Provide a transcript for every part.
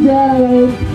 Thank you.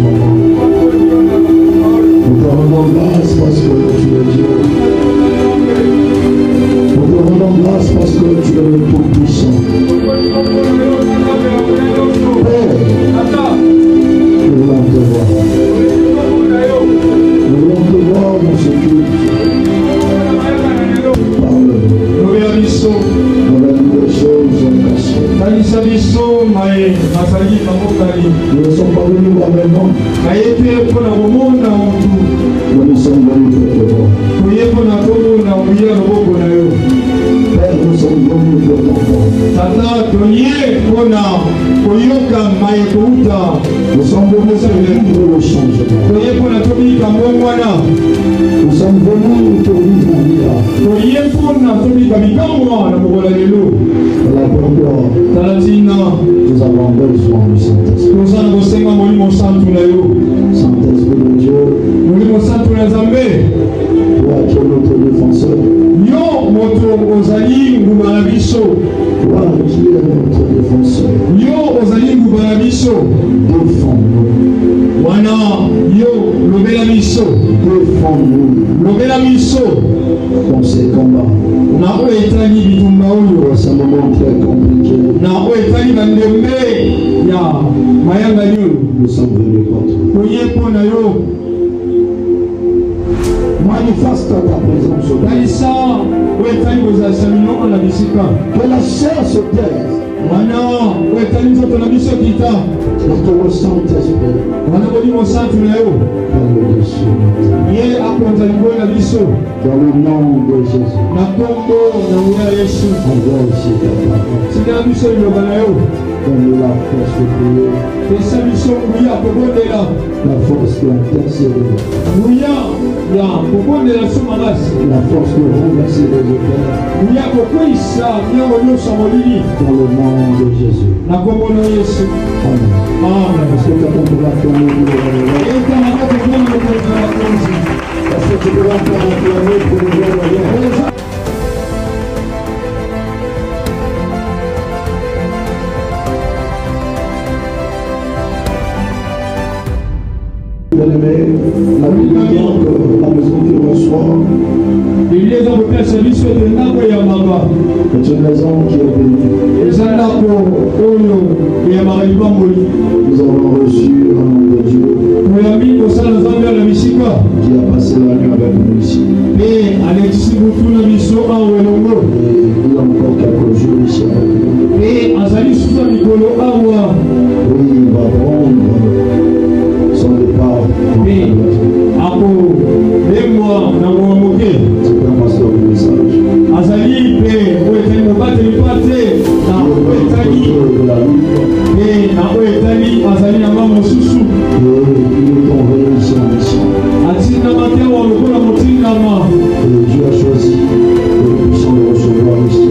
moment. Nous te rendons grâce parce que tu es Dieu. Nous te rendons grâce parce que tu es le Tout-Puissant. Père, nous voulons te voir. Nous voulons te voir dans ce culte. Parle-nous. Donne-nous des choses cachées. Nous ne sommes pas venus voir maintenant. Nous nous sommes venus pour te voir. Père, nous sommes venus pour t'entendre. Nous sommes venus pour vivre le changement. Nous sommes venus pour vivre un miracle. Nous avons besoin du Saint-Esprit. Saint-Esprit de Dieu, toi qui es notre défenseur, toi qui es notre défenseur, défends-nous. Défends-nous dans ces combats. C'est un moment très compliqué. Nous sommes venus contre. Manifeste ta présence au Père. Que la chair se taise. Et que le Saint-Esprit prenne le dessus. Dans le nom de Jésus. Envoie aussi ta parole. Donne-nous la force de prier. La force d'intercéder. La force de renverser les auteurs. Dans le nom de Jésus. Amen. Est-ce que tu as compris la tournée pour le Est-ce que tu peux encore acclamer pour le Bien-aimé, la Bible dit que la maison qu'il reçoit est une maison qui est bénie. Nous avons reçu un homme de Dieu qui a passé la nuit avec nous ici. Et il a encore quelques jours ici avec nous. Oui, il va prendre son départ. C'est un pasteur de message. Dieu a choisi le puissant de recevoir ici.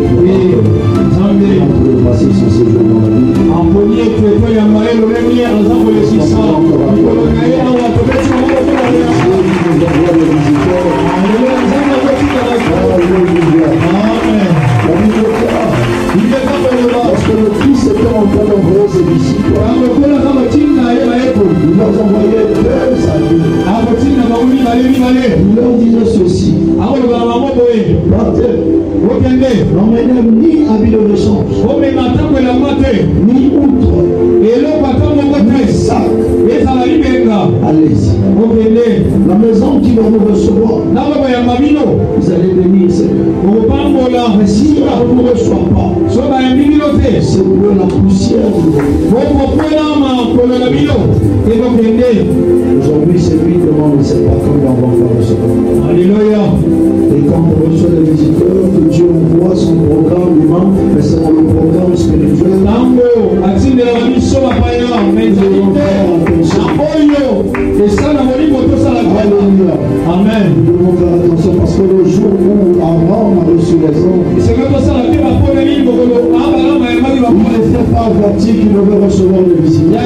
Pour passer son séjour dans la vie. Parce que le Christ était en train d'envoyer ses disciples. Il leur envoyait deux amis. Il leur disait ceci. Partez. N'emmenez ni habit de rechange, ni outre, ni sac. Allez-y. La maison qui va nous recevoir, vous allez bénir Seigneur. Mais si elle ne vous reçoit pas, c'est pour la poussière. Aujourd'hui, c'est lui qui demande, ne sait pas comment on va faire recevoir. Alléluia. Et quand on reçoit les visiteurs, que Dieu envoie son programme humain, mais c'est dans le programme spirituel. Alléluia. Amen. Nous devons faire attention parce que le jour où Abraham a reçu les hommes, il ne s'est pas averti qu'il devait recevoir les visiteurs.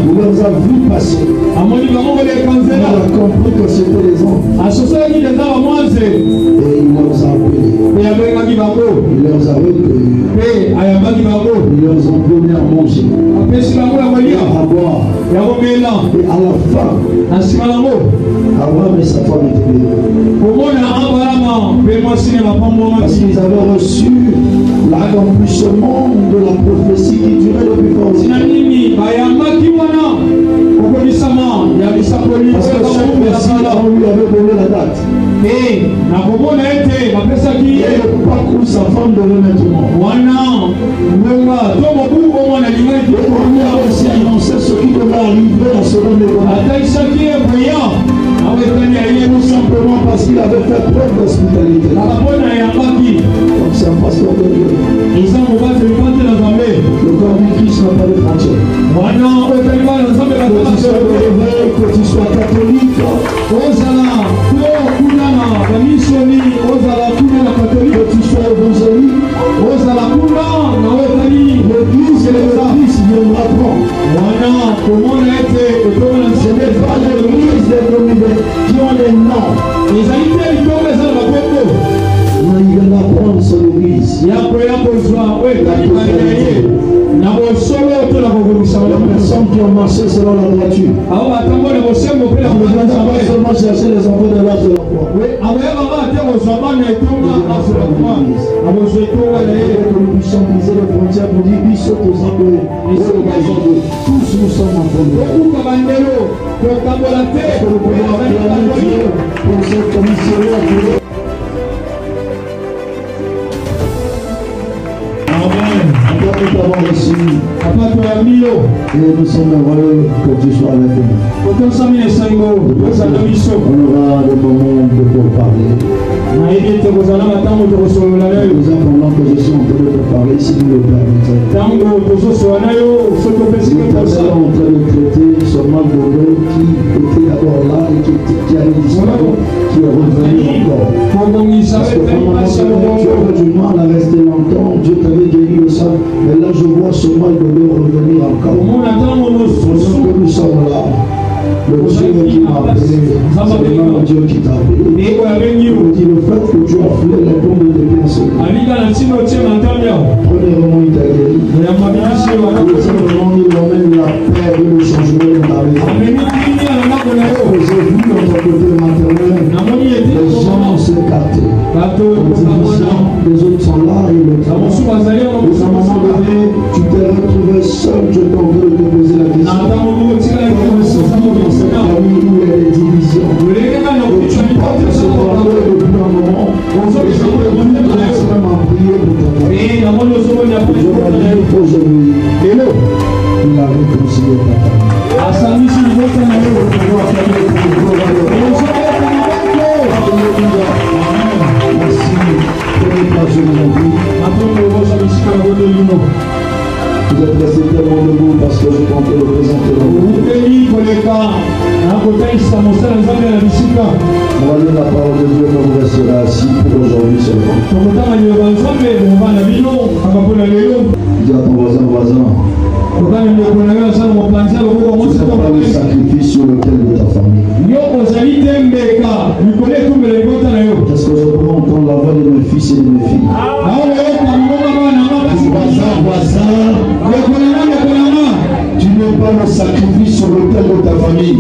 Il les a vus passer. Il a compris que c'était les hommes. Et il les a appelés. Il les a recueillis. Il leur a donné à manger, à boire. Et à la fin, Abraham et sa femme étaient bénis. Parce qu'ils avaient reçu l'accomplissement de la prophétie qui durait depuis fort longtemps. Parce que chaque personne avant lui avait donné la date. Et il ne peut pas que sa femme devait maintenant. Et on lui a aussi annoncé ce qui devait arriver à ce moment. Tout simplement parce qu'il avait fait preuve d'hospitalité. Donc c'est un pasteur de Dieu. Le corps du Christ n'a pas de frontières. Que tu sois catholique, que tu sois évangélique, l'église et l'église viendra prendre. Ce n'est pas l'église qui ont les noms. Mais il viendra prendre son église. Les personnes qui ont marché selon la droiture. On ne va pas seulement chercher les enfants de l'âge de l'enfant. Que nous puissions briser les frontières pour dire oui, saute aux employés. Tous nous sommes enfants de Dieu. Que nous pouvons acclamer Dieu pour cette commissionnaire. Nous t'avons reçu et nous sommes heureux que tu sois avec nous. On aura des moments pour parler. Pendant que je suis en train de te parler, si vous le permettez. Nous allons en train de traiter ce mal de l'eau qui était d'abord là et qui allait disparaître, qui est revenu encore. Parce que pendant tu avais du mal à rester longtemps, Dieu t'avait guéri de ça. Mais là, je vois ce mal de l'eau revenir encore. Pendant que nous sommes là, le Dieu qui m'a appelé, c'est le même Dieu qui t'a appelé. Il dit le fait que tu as foulé les bombes de tes personnes. Premièrement, il t'a guéri. Deuxièmement, il emmène la paix et le changement de ta vie. J'ai vu dans ton côté maternel, les gens s'écarter. Les autres sont là et le temps. À un moment donné, tu t'es retrouvé seul, je t'en veux te poser la question. Dans cette famille où il y a des divisions. Et tu portes ce fardeau depuis un moment. Et je te dis même à prier pour ton frère. Je vais dire aujourd'hui, il a réconcilié ta famille. Vous êtes resté tellement debout parce que je comptais le présenter le monde. On va lire la parole de Dieu, mais vous resterez assis pour aujourd'hui seulement. Dis à ton voisin. Tu n'as pas le sacrifice sur lequel de ta famille. Qu'est-ce que je peux entendre la voix de mes fils et de mes filles? Voisin, tu n'es pas le sacrifice sur lequel de ta famille.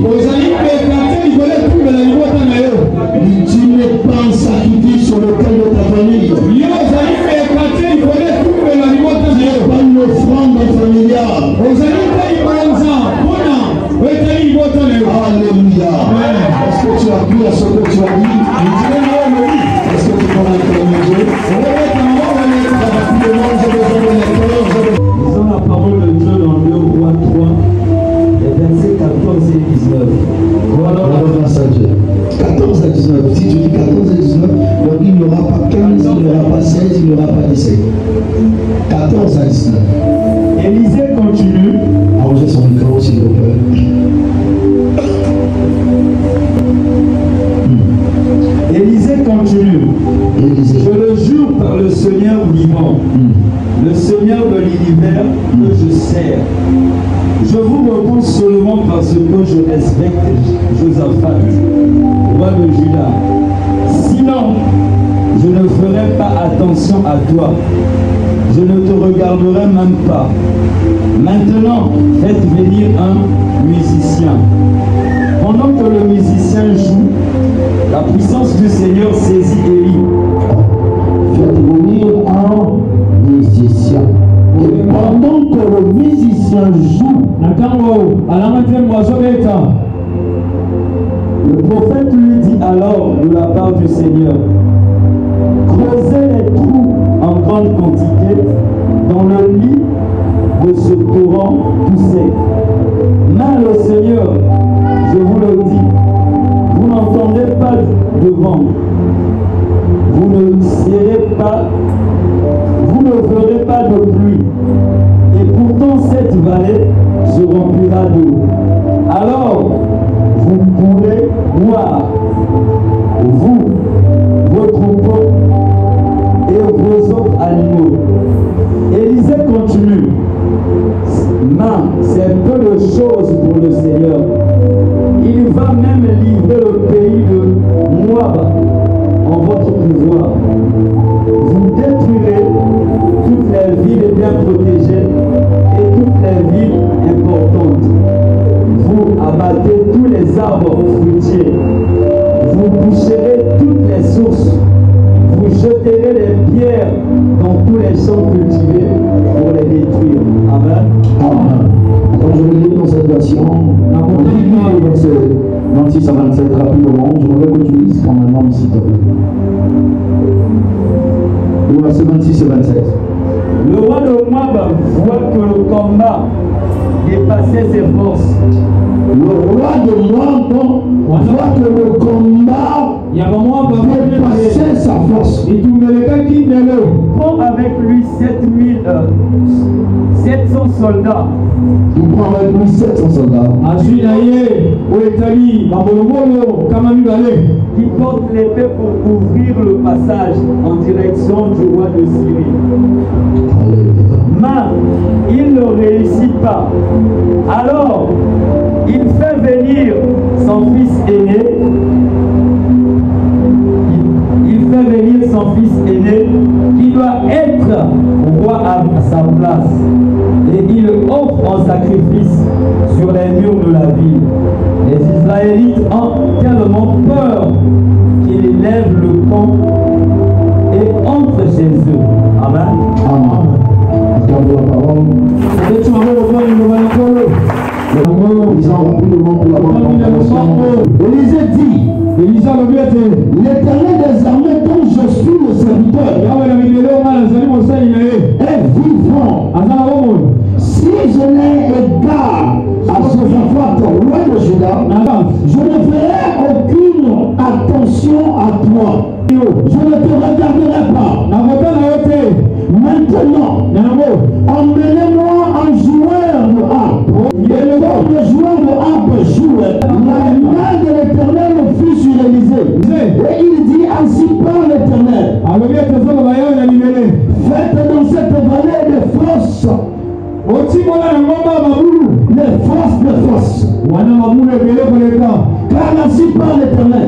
Tu n'es pas un sacrifice sur lequel de ta famille. Tu n'es pas une offrande familiale. Alléluia. Est-ce que tu as cru à ce que tu as dit? Est-ce que tu peux acclamer Dieu? Lisons la parole de Dieu dans 2 Rois 3, les versets 14 et 19. Voilà, grâce à Dieu. 14 à 19. Si tu dis 14 et 19, donc il n'y aura pas 15, il n'y aura pas 16, il n'y aura pas 17. 14 à 19. Élisée continue. Arrangez son micro s'il vous plaît. Élisée continue. Je le jure par le Seigneur vivant, le Seigneur de l'univers que je sers. Je vous réponds seulement parce que je respecte Josaphat, roi de Juda. Sinon, je ne ferai pas attention à toi. Je ne te regarderai même pas. Maintenant, faites venir un musicien. Pendant que le musicien joue, la puissance du Seigneur saisit Élie. Faites venir un musicien. Et pendant que le musicien joue, le prophète lui dit alors de la part du Seigneur, creusez les trous en grande quantité dans le lit de ce torrent tout sec. Mais le Seigneur, je vous le dis, vous n'entendez pas de vent, vous ne serez pas, vous ne verrez pas de pluie, et pourtant cette vallée se remplira d'eau. Alors, vous pourrez boire, vous, vos troupeaux et vos autres animaux. Élisée continue. Mais c'est peu de choses pour le Seigneur. Il va même livrer le pays de Moab en votre pouvoir. Vous détruirez toutes les villes bien protégées et toutes les villes importantes. Vous abattez tous les arbres fruitiers. Vous boucherez toutes les sources. Vous jeterez les pierres dans tous les champs cultivés pour les détruire. Amen. Amen. Alors je vais lire dans cette version, on lit le verset 26 à 27 rapidement. Je voudrais que tu lises quand même, s'il te plaît. Le verset 26 et 27. Le roi de Moab voit que le combat dépassait ses forces. Le roi de Moab voit que le combat dépassait sa force. Prend avec lui 700 soldats. Il prend avec lui 700 soldats. Qui portent l'épée pour ouvrir le passage en direction du roi de Syrie. Mais il ne réussit pas. Alors, il fait venir son fils aîné. Il fait venir son fils aîné qui doit être roi à sa place. Et il offre en sacrifice sur les murs de la ville. Les Israélites ont tellement peur qu'ils lèvent le camp et entrent chez eux. Amen. Amen. Accorde la parole. Lisons rapidement pour la bonne compréhension. Élisée dit, l'Éternel des armées dont je suis le serviteur est vivant. Si je n'ai égard à Josaphat, roi de Juda, je ne ferai aucune attention à toi. Je ne te regarderai pas. Maintenant, emmenez-moi un joueur de harpe. Et comme le joueur de harpe jouait, la main de l'Éternel fut sur Élisée. Et il dit ainsi par l'Éternel, faites dans cette vallée des fosses. Les forces de force. Car ainsi par l'Éternel,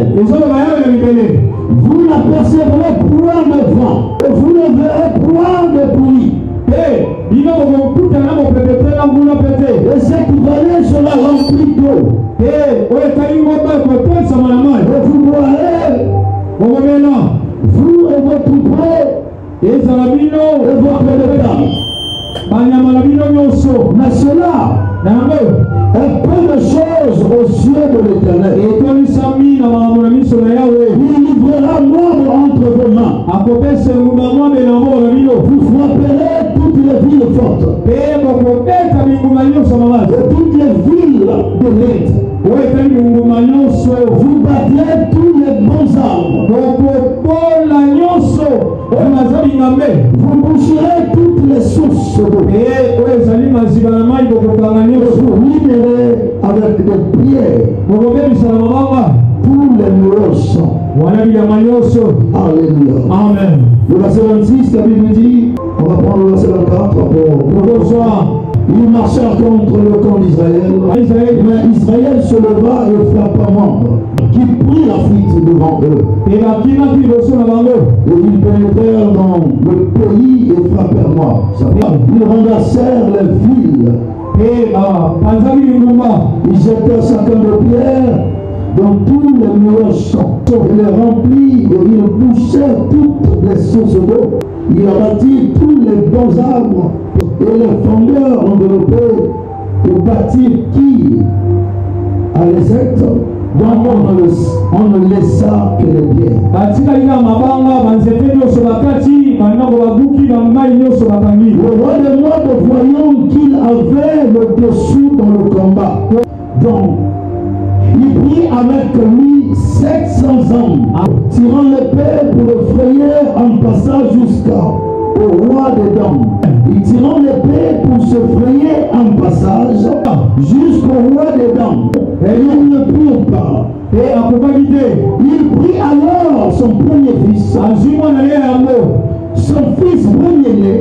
vous n'apercevrez point de vent, et vous ne verrez point de pluie. Et cette vallée sera remplie d'eau. Et vous boirez, vous et votre troupeau, et votre bétail. Mais cela est peu de choses aux yeux de l'Éternel. Il livrera mort entre vos mains. Vous frapperez toutes les villes fortes et toutes les villes de l'aide. Vous battrez tous les bons arbres. Vous boucherez toutes les sources d'eau. Vous libérez avec des prières tous les mouros. Alléluia. Amen. Le verset 26, la Bible dit, on va prendre le verset 24 pour ils marchèrent contre le camp d'Israël. Mais Israël se leva et frappa membre, qui prit la fuite. vite devant eux. Et ils pénétrèrent dans le pays et frappèrent moi. Ils renversèrent les villes. Ils jetèrent chacun de pierres dans tous les murs champs. Ils les remplirent et ils bouchèrent toutes les sources d'eau. Ils abattirent tous les bons arbres et les fondeurs enveloppés et bâtirent qui à les êtres. Donc on ne laissa que les pierres. Le roi de Moab, voyant qu'il avait le dessous dans le combat, donc il prit avec lui 700 hommes, tirant l'épée pour le frayer en passant jusqu'au roi des dents. Il tirant l'épée pour se frayer en passage jusqu'au roi des dents. Et il ne prit pas. Et à il prit alors son premier fils, son fils premier-né,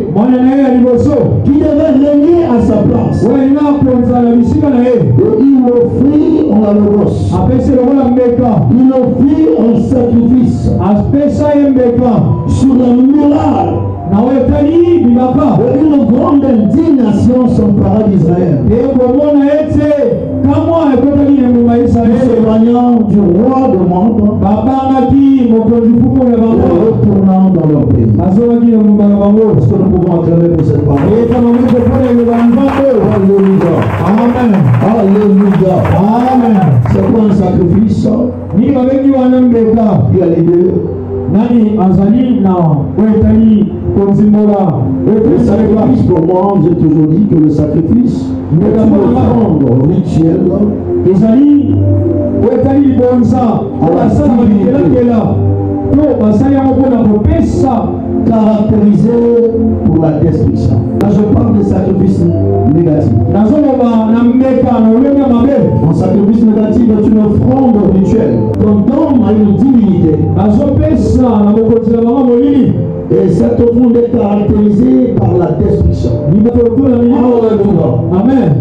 qui devait régner à sa place. Et il offrit en holocauste. Il offrit en sacrifice sur la muraille. Une grande indignation s'empara d'Israël. S'éloignant du roi de monde, retournant dans leur pays. Est-ce que nous pouvons acclamer pour cette parole? Alléluia. Amen. Alléluia. Amen. C'est quoi un sacrifice? Qui a l'idée? Le sacrifice, pour moi, j'ai toujours dit que le sacrifice est une offrande rituelle caractérisée pour la destruction. Là, je parle de sacrifice négatif. Un sacrifice négatif est une offrande rituelle qu'on donne à une divinité. Et cette offrande est caractérisée par la destruction. Amen.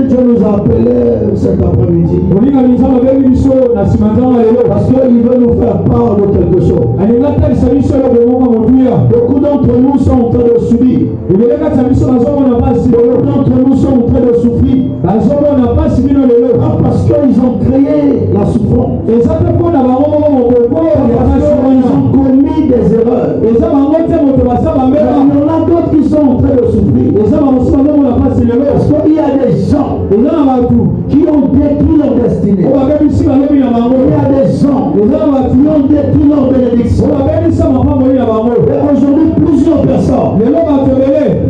Dieu nous a appelés cet après-midi parce qu'il veut nous faire part de quelque chose. Beaucoup d'entre nous sont en train de subir. Beaucoup d'entre nous sont en train de souffrir. Pas parce qu'ils ont créé la souffrance. Parce qu'ils ont commis des erreurs. Mais il y en a d'autres qui sont en train de souffrir. Parce qu'il y a des gens qui ont détruit leur destinée. Il y a des gens qui ont détruit leur bénédiction. Et aujourd'hui, plusieurs personnes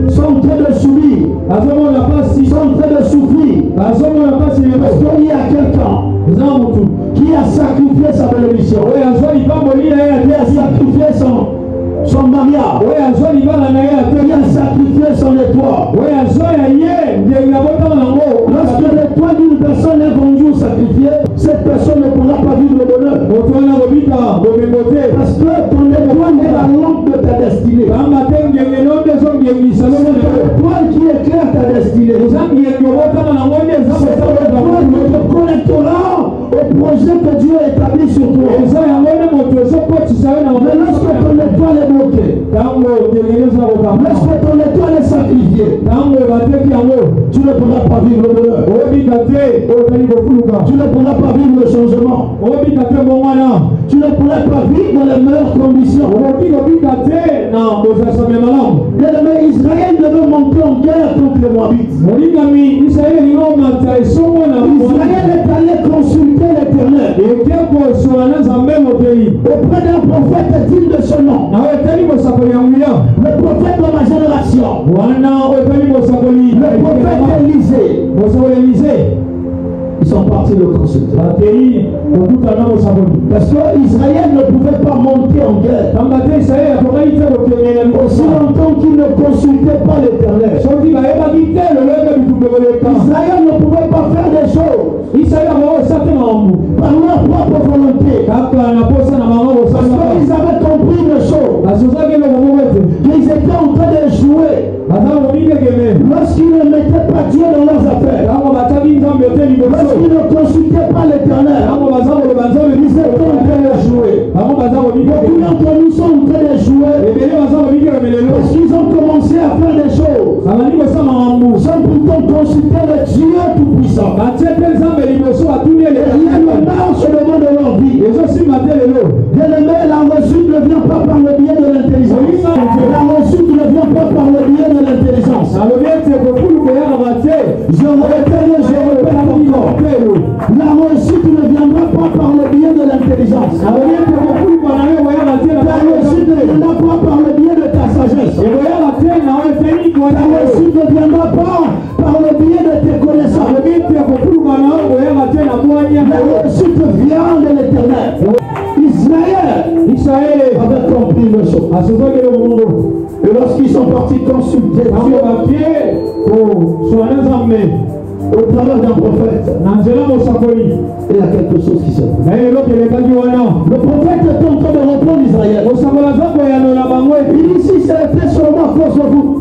sont en train de subir, sont en train de souffrir. Parce qu'il y a quelqu'un qui a sacrifié sa bénédiction, qui a sacrifié son mariage, qui a sacrifié son étoile. Lorsque l'étoile d'une personne est vendue ou sacrifiée, cette personne ne pourra pas vivre le bonheur. Parce que ton étoile est la lampe de ta destinée. C'est l'étoile qui éclaire ta destinée. C'est l'étoile qui te connectera au projet que Dieu a établi sur toi. Mais lorsque ton étoile est bloquée, lorsque ton étoile est sacrifiée, tu ne pourras pas vivre le bonheur. Tu ne pourras pas vivre le changement. Tu ne pourras pas vivre dans les meilleures conditions. Mais Israël devait monter en guerre contre les Moabites. Israël est allé consulter l'Éternel auprès d'un prophète digne de son nom. Le prophète de ma génération, le prophète Élisée. Ils sont partis le consulter. Parce que Israël ne pouvait pas monter en guerre aussi longtemps qu'il ne consultait pas l'Éternel. Israël ne pouvait pas faire des choses par leur propre volonté. Parce qu'ils avaient compris une chose, qu'ils étaient en train de jouer lorsqu'ils ne mettaient pas Dieu dans leurs affaires. Lorsqu'ils ne consultaient pas l'Éternel, ils étaient en train de rien ne marche au devant de leur vie. Bien-aimé, la réussite ne vient pas par le biais de l'intelligence. La réussite ne vient pas par le biais de l'intelligence. Je répète encore. La réussite ne viendra pas par le biais de l'intelligence. La réussite ne viendra pas par le biais de ta sagesse. La réussite ne viendra pas par le biais de tes connaissances. La réussite vient de l'Éternel. Israël avait compris le chose. Et lorsqu'ils sont partis consulter Dieu au travers d'un prophète, il y a quelque chose qui se passe. Le prophète est en train de reprendre Israël. Il dit si c'était seulement à cause de vous,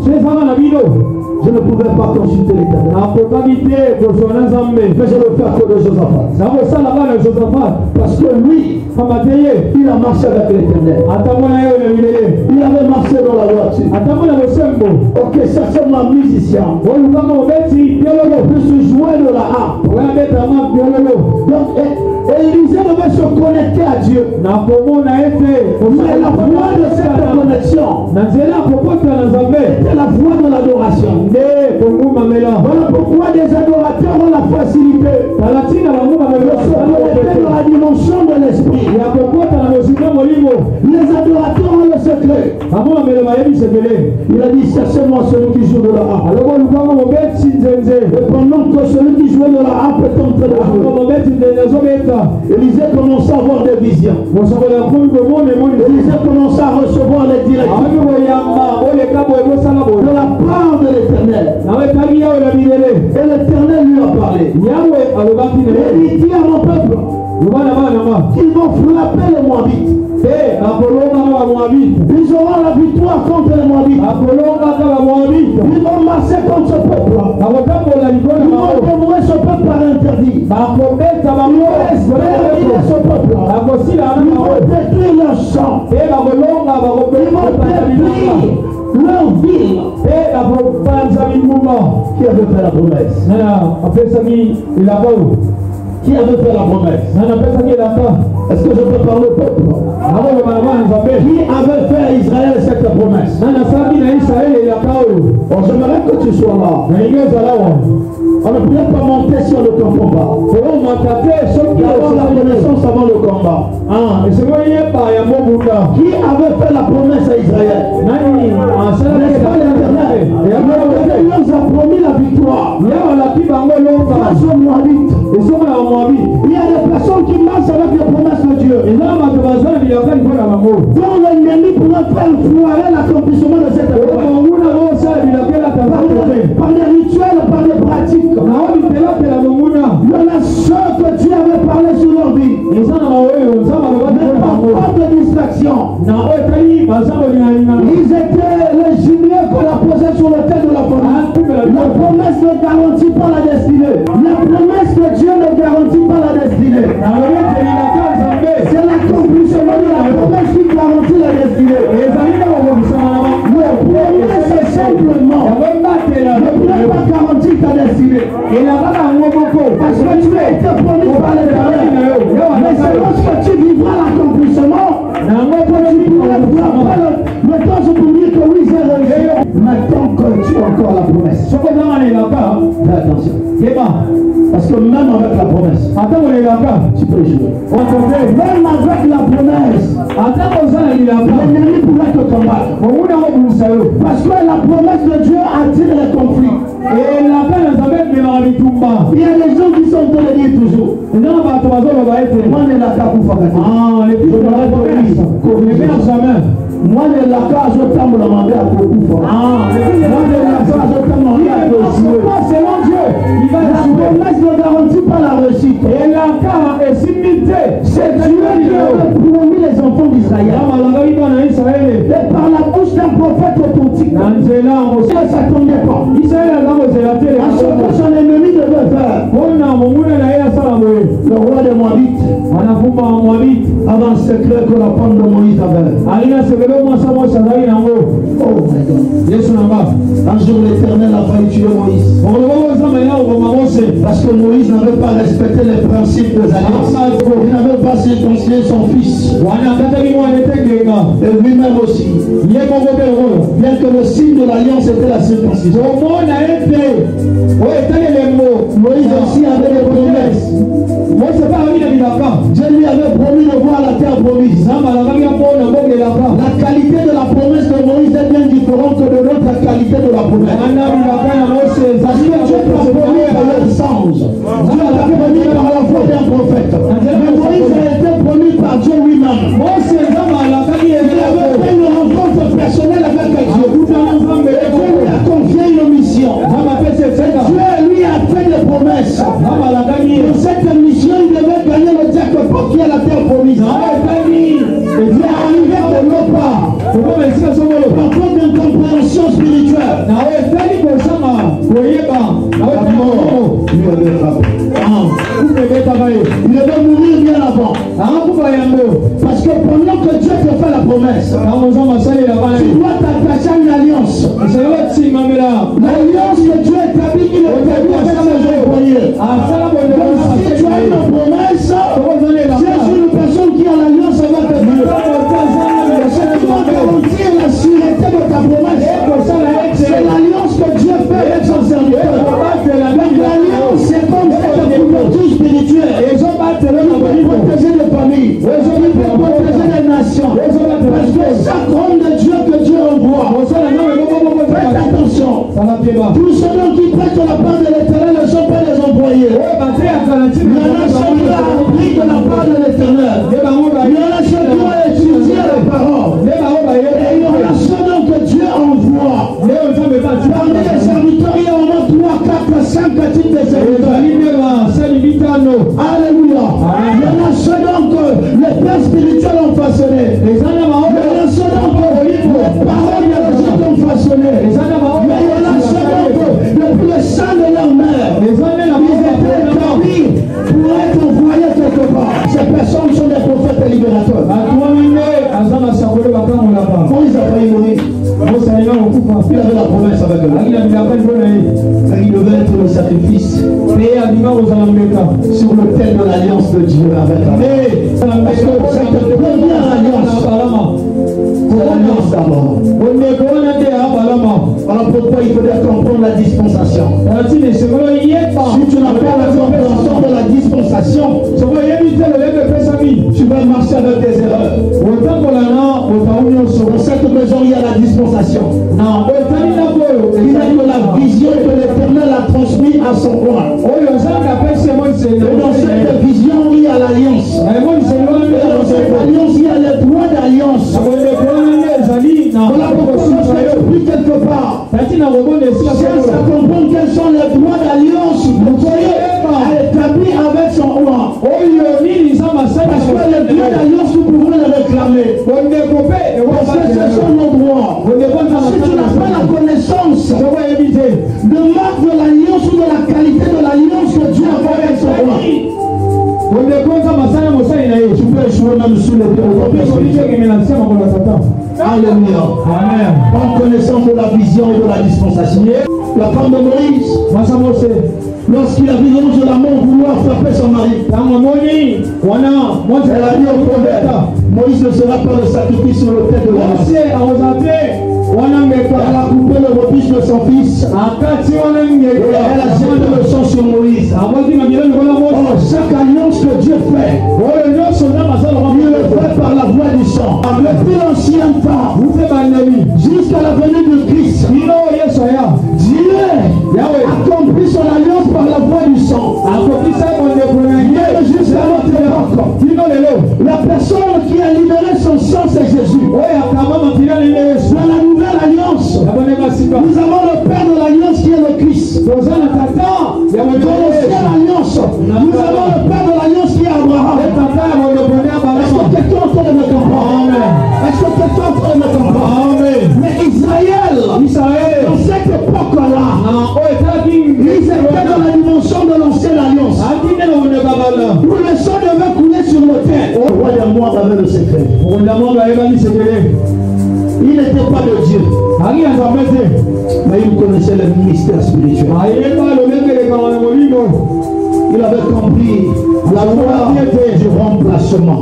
je ne pouvais pas consulter l'Éternel. Mais je le fais à cause de Josaphat. Parce que lui, il a marché avec l'Éternel. Il avait marché dans la voiture. Ok, cherchez-moi un musicien. Plus jouer de la harpe. Donc, Élisée devait se connecter à Dieu. Mais la voie de cette connexion était la voie de l'adoration. Voilà pourquoi des adorateurs ont la facilité de se connecter dans la dimension de l'esprit. Les adorateurs ont le secret. Il a dit cherchez-moi celui qui joue de la harpe. Et pendant que celui qui jouait de la harpe est en train de jouer, Élisée commence à avoir des visions. Élisée commence à recevoir les directives de la part de l'Éternel. Et l'Éternel lui a parlé. Et il dit à mon peuple qu'ils vont frapper les Moabites. Ils auront la victoire contre les Moabites. Ils vont marcher contre ce peuple. Ils vont démourir ce peuple par interdit. Ils vont exterminer ce peuple. Ils vont détruire leurs champs. Ils vont détruire leur ville. Qui avait fait la promesse? Qui avait fait la promesse? Est-ce que je peux parler au peuple? Qui avait fait à Israël cette promesse? Oh, j'aimerais que tu sois là. On ne pouvait pas monter si on ne comprend pas. D'abord la connaissance avant le combat. Qui avait fait la promesse à Israël? N'est-ce pas l'Éternel? Il nous a promis la victoire. Face aux Moabites. Il y a des personnes qui marchent avec les promesses de Dieu. Dont l'ennemi pourrait faire foirer l'accomplissement de cette promesse. Par des rituels, par des pratiques. Le nation que Dieu avait parlé sur leur vie. Mais pas de distraction. Ils étaient les jumelés qu'on a posés sur le tête de la promesse. La promesse ne garantit pas la destinée. La promesse de Dieu ne garantit pas la destinée. C'est l'accomplissement de la promesse qui garantit la destinée. La promesse c'est simplement ne peut pas garantir ta destinée. Parce que tu as été promis par l'Éternel. Mais c'est lorsque tu vivras l'accomplissement que tu pourras frapper le temps de dire que oui, j'ai réussi. Maintenant que tu as encore la promesse. Fais attention. Parce que même avec la promesse, tu peux jouer. Même avec la promesse, l'ennemi pourrait te combattre. Parce que la promesse de Dieu attire les conflits. Il y a des gens qui sont en train de dire toujours moi ne la pas moi ne la pas je t'aime la manger à beaucoup moi ne la pas je t'aime manger à Dieu. Selon Dieu, la promesse ne garantit pas la réussite. Et la c'est Dieu qui a promis les enfants d'Israël. Et par la bouche d'un prophète authentique. Ça ne s'attendait pas. À ce que son ennemi devait faire. Le roi de Moabit avant le secret que la femme de Moïse avait. Oh my God. Un jour l'éternel a failli tuer Moïse. Parce que Moïse n'avait pas respecté les principes des alliances. Il n'avait pas circoncisé son fils. Et lui-même aussi. Bien que le signe de l'alliance était la circoncision. Moïse aussi avait des promesses. Dieu lui avait promis de voir la terre promise. La qualité de la promesse de Moïse est bien différente de notre qualité de la promesse. Parce que Dieu t'a promis par le songe. Dieu t'a promis par la foi d'un prophète. Mais Moïse a été promis par Dieu lui-même. Il avait fait une rencontre personnelle avec Dieu. Et Dieu lui a confié une mission. Et Dieu lui a fait des promesses. Pour cette mission, il devait gagner le jackpot qui est la terre promise. Et Dieu est arrivé de l'autre part. Par contre d'incompréhension spirituelle. La mort lui avait frappé. Il devait mourir bien avant. Parce que pendant que Dieu te fait la promesse, tu dois t'attacher à une alliance. L'alliance que Dieu établit, il établit avec ses employés. Donc si tu as une promesse, Dieu est une personne qui a l'alliance avec Dieu. Tu dois garantir la sûreté de ta promesse. C'est l'alliance que Dieu fait avec son serviteur. Donc l'alliance, c'est comme cette couverture spirituelle. Il peut protéger les familles. Il peut protéger les nations. Parce que chaque homme de Dieu que Dieu envoie, faites attention. Tous ceux qui prêtent la part de l'éternel ne sont pas des employés. Il y en a ceux qui ont appris de la part de l'éternel. Il y en a ceux qui ont étudié la parole. Et il y en a ceux que Dieu envoie. Parmi les serviteurs, il y a au moins 3, 4, 5 types de serviteurs. Alléluia. Il y en a ceux donc que les pères spirituels ont façonné. Il y en a ceux donc que les paroles biologiques ont façonné. Mais il y en a ceux donc que depuis le sang de leur mère, ils étaient établis pour être envoyés quelque part. Ces personnes sont des prophètes et libérateurs. Moïse a failli mourir. Il avait la promesse avec eux. Il devait être le sacrifice sur l'autel de l'alliance de Dieu avec eux. Parce que cette première alliance, c'est l'alliance d'abord. Voilà pourquoi il faudrait comprendre la dispensation. Si tu n'as pas la compréhension de la dispensation, tu vas marcher avec des erreurs. Dans cette maison, il y a la dispensation. Il a que la vision que l'Éternel a transmise à son roi. Et dans cette vision, il y a l'alliance. Et dans cette alliance, il y a les droits d'alliance. Voilà pourquoi je t'explique quelque part. Si on comprend quels sont les droits d'alliance, le Dieu a établi avec son roi. Parce que les droits d'alliance, nous pouvons les réclamer. Parce que ce sont nos droits. Si tu n'as pas la connaissance de marque de l'alliance ou de la qualité de l'alliance que Dieu a fait avec son roi, tu peux échouer même sur le terrain. Alléluia. En connaissance de la vision et de la dispensation. La femme de Moïse, lorsqu'il a vu l'ange de la mort vouloir frapper son mari, elle a dit au prophète, Moïse ne sera pas le sacrifice sur l'autel de l'alliance. Elle a coupé le refuge de son fils. Elle a jeté le sang sur Moïse. Chaque alliance que Dieu fait, il le fait par la voie du sang. Depuis l'ancien temps, jusqu'à la venue de Christ, Dieu a accompli son alliance par la voie du sang. Mais jusqu'à notre époque, la personne qui a libéré son sang, c'est Jésus. Dans la nouvelle alliance, nous avons le Père de l'alliance qui est le Christ. Dans l'ancienne alliance, nous avons le Père de l'alliance qui est Abraham. Est-ce que quelqu'un est en train de me comprendre? Est-ce que quelqu'un est en train de me comprendre? Mais Israël secret. Il n'était pas de Dieu, mais il connaissait le ministère spirituel. Il avait compris la loi du remplacement.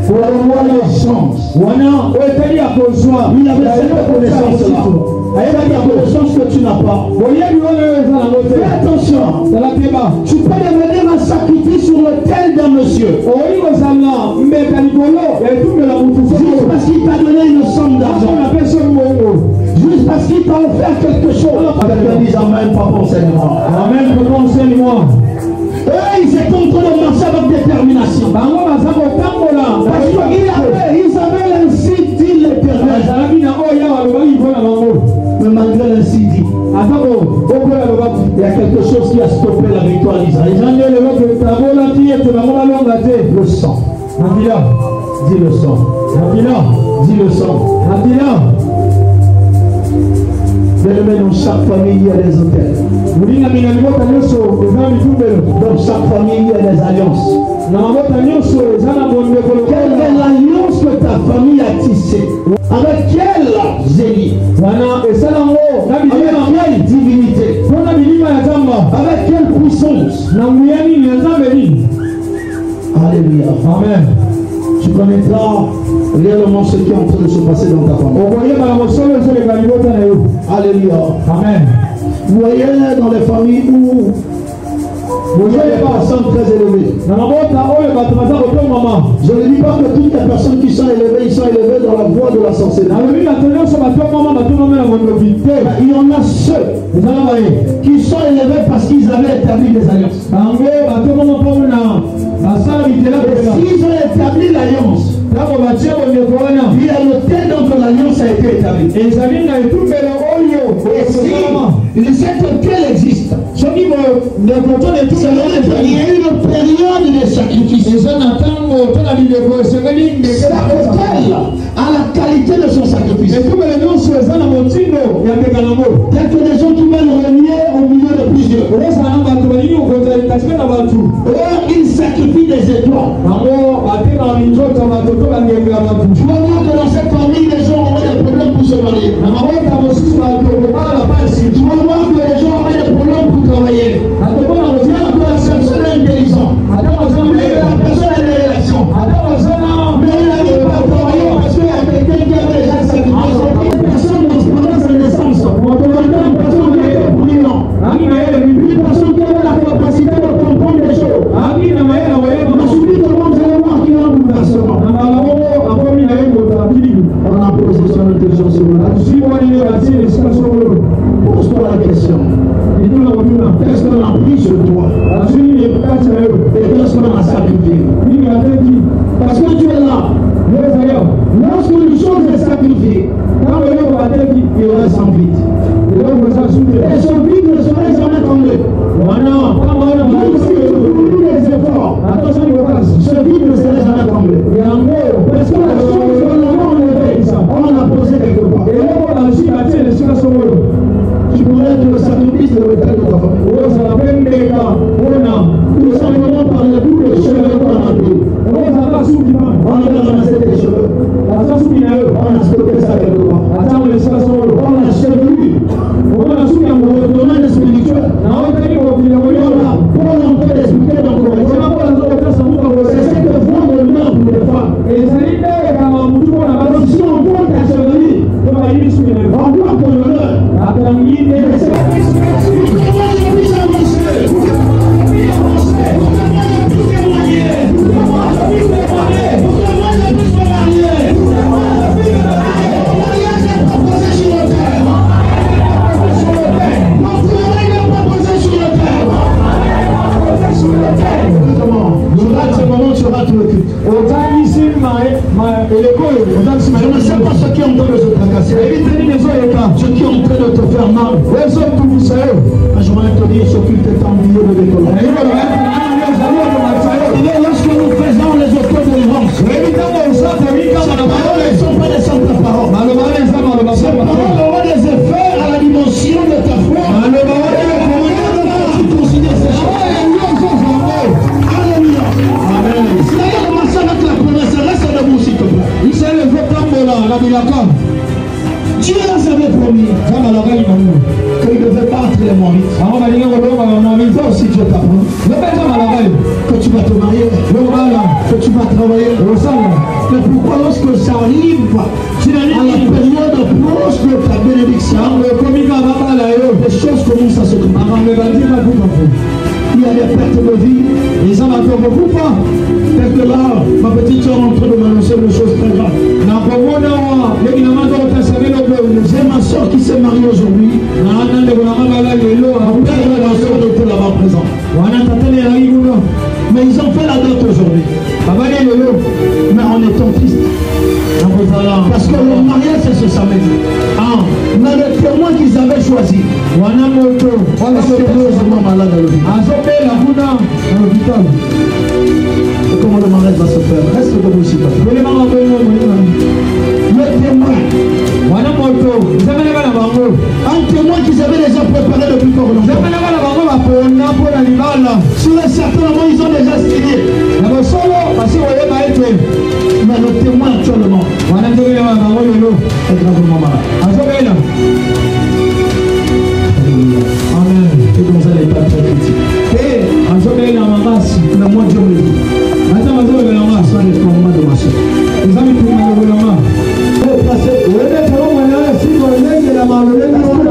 Pour la loi de chance. Il avait cette connaissance-là. Il y a des connaissances que tu n'as pas. Fais attention. Tu peux devenir un sacrifice sur l'autel d'un monsieur. Juste parce qu'il t'a donné une somme d'argent. Juste parce qu'il t'a offert quelque chose. Quelqu'un dit amen, pas pour enseignement. Amen, pour enseignement. Ils étaient en train de marcher avec détermination. Parce qu'ils avaient ainsi dit l'Éternel. Mais malgré l'ainsi dit, il y a quelque chose qui a stoppé la victoire d'Israël. Le sang. Dis le sang. Dis le sang. Bien-aimé, dans chaque famille, il y a des hôtels. Dans chaque famille, il y a des alliances. Quelle est l'alliance que ta famille a tissée? Avec quelle génie? Avec quelle divinité? Avec quelle puissance? Alléluia. Amen. Tu connaîtras réellement ce qui est en train de se passer dans ta famille. Alléluia. Amen. Vous voyez dans les familles où vous avez des personnes très élevées. Je ne dis pas que toutes les personnes qui sont élevées, ils sont élevés dans la voie de la sorcellerie. Il y en a ceux qui sont élevés parce qu'ils avaient établi des alliances. S'ils ont établi l'alliance, il y a le temps que l'alliance a été établie. Et si cette autel existe, il y a une période de sacrifice. Cet autel a la qualité de son sacrifice. Il y a que des gens qui veulent renier au milieu de plusieurs. Ils sacrifient des étoiles. Tu vas voir que dans cette famille, les gens auraient des problèmes pour se marier. Tu vas voir que les gens auraient des problèmes pour travailler. La personne est intelligente. La personne a des relations. Mais il n'arrive pas à travailler parce qu'il y a quelqu'un qui a déjà sacrifié. Une personne dans sa naissance. Une personne qui est brillante. Une personne qui a la capacité de comprendre les choses. Mais suffit de voir, vous allez voir qu'il y a un bouleversement. On a posé son intelligence sur le pose-toi la question. Qu'est-ce qu'on a pris sur toi? Et qu'est-ce qu'on a sacrifié? Parce que tu es là. Lorsque une chose est sacrifiée, il reste en vide. Et ce vide ne serait jamais tombé. Même si tu fais des efforts, ce vide ne serait jamais tombé. Parce que la chose que l'on a enlevée, on l'a posée quelque part. Tu pourrais être le sacrifice de l'autel de ta famille. Tout simplement par le bout des cheveux qu'on a pris. On a ramassé des cheveux. On a stocké ça quelque part. On a chevelu. On a le domaine spirituel. On a pour l'enfer d'expliquer dans le c'est ce que font le nord pour les femmes. Si on voit ta chevelu, on voit ton honneur. Je ne sais pas ce qui est en train de se tracasser, ce qui est en train de te faire mal. Mais je voudrais te dire ce qui t'est envié de l'école. Lorsque nous faisons les autos de l'avance, ces paroles ne sont pas des simples paroles. Ces paroles auront des effets à la dimension de ta foi. Tu considères ces choses. Alléluia. Amen. Israël a commencé avec la première. Dieu les avait promis qu'il devait battre les Moabites. Toi aussi Dieu t'a promis que tu vas te marier, que tu vas travailler. Mais pourquoi lorsque j'arrive à la période proche de ta bénédiction, les choses commencent à se compliquer. Il y a des pertes de vie, les hommes n'en beaucoup pas. Quelque là, ma petite soeur est en train de m'annoncer des choses très graves. J'ai ma soeur qui s'est mariée aujourd'hui. Mon père et la soeur étaient là-bas présents. Mais ils ont fait la date aujourd'hui. Mais en étant tristes. Parce que le mariage c'est ce samedi. Mais le témoin qu'ils avaient choisi, est sérieusement malade à l'hôpital. Et comment le mariage va se faire? Reste debout ici. Le témoin. Un témoin qu'ils avaient déjà préparé depuis fort longtemps. Sur un certain moment, ils ont déjà signé. Mais le témoin actuellement est gravement malade. Amen. Et dans un état très critique. Mais moi Dieu me dit, ça n'est pas moi de ma soeur.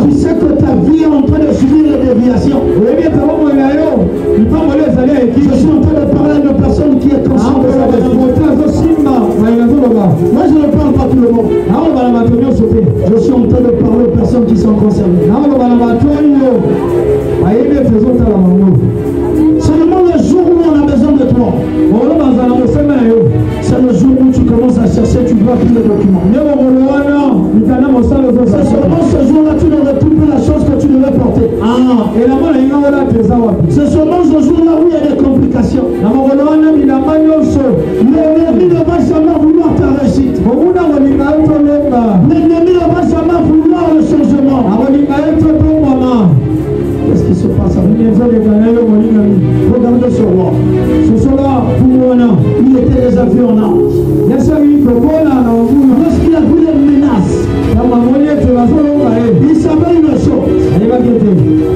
Tu sais que ta vie est en train de subir les déviations. Je suis en train de parler à une personne qui est consciente de sa vie. Moi je ne parle pas tout le monde. Je suis en train de parler aux personnes qui sont concernées. Seulement le jour où on a besoin de toi, c'est le jour où tu commences à chercher, tu dois plus les documents. C'est seulement ce jour-là tu ne retrouves plus la chose que tu devais porter. C'est seulement ce jour-là où il y a des complications. L'ennemi ne va jamais vouloir ta réussite. L'ennemi ne va jamais vouloir le changement. Qu'est-ce qui se passe avec lui? Regardez ce roi. Il était déjà vu en âge. Lorsqu'il a vu les menaces, il savait une chose,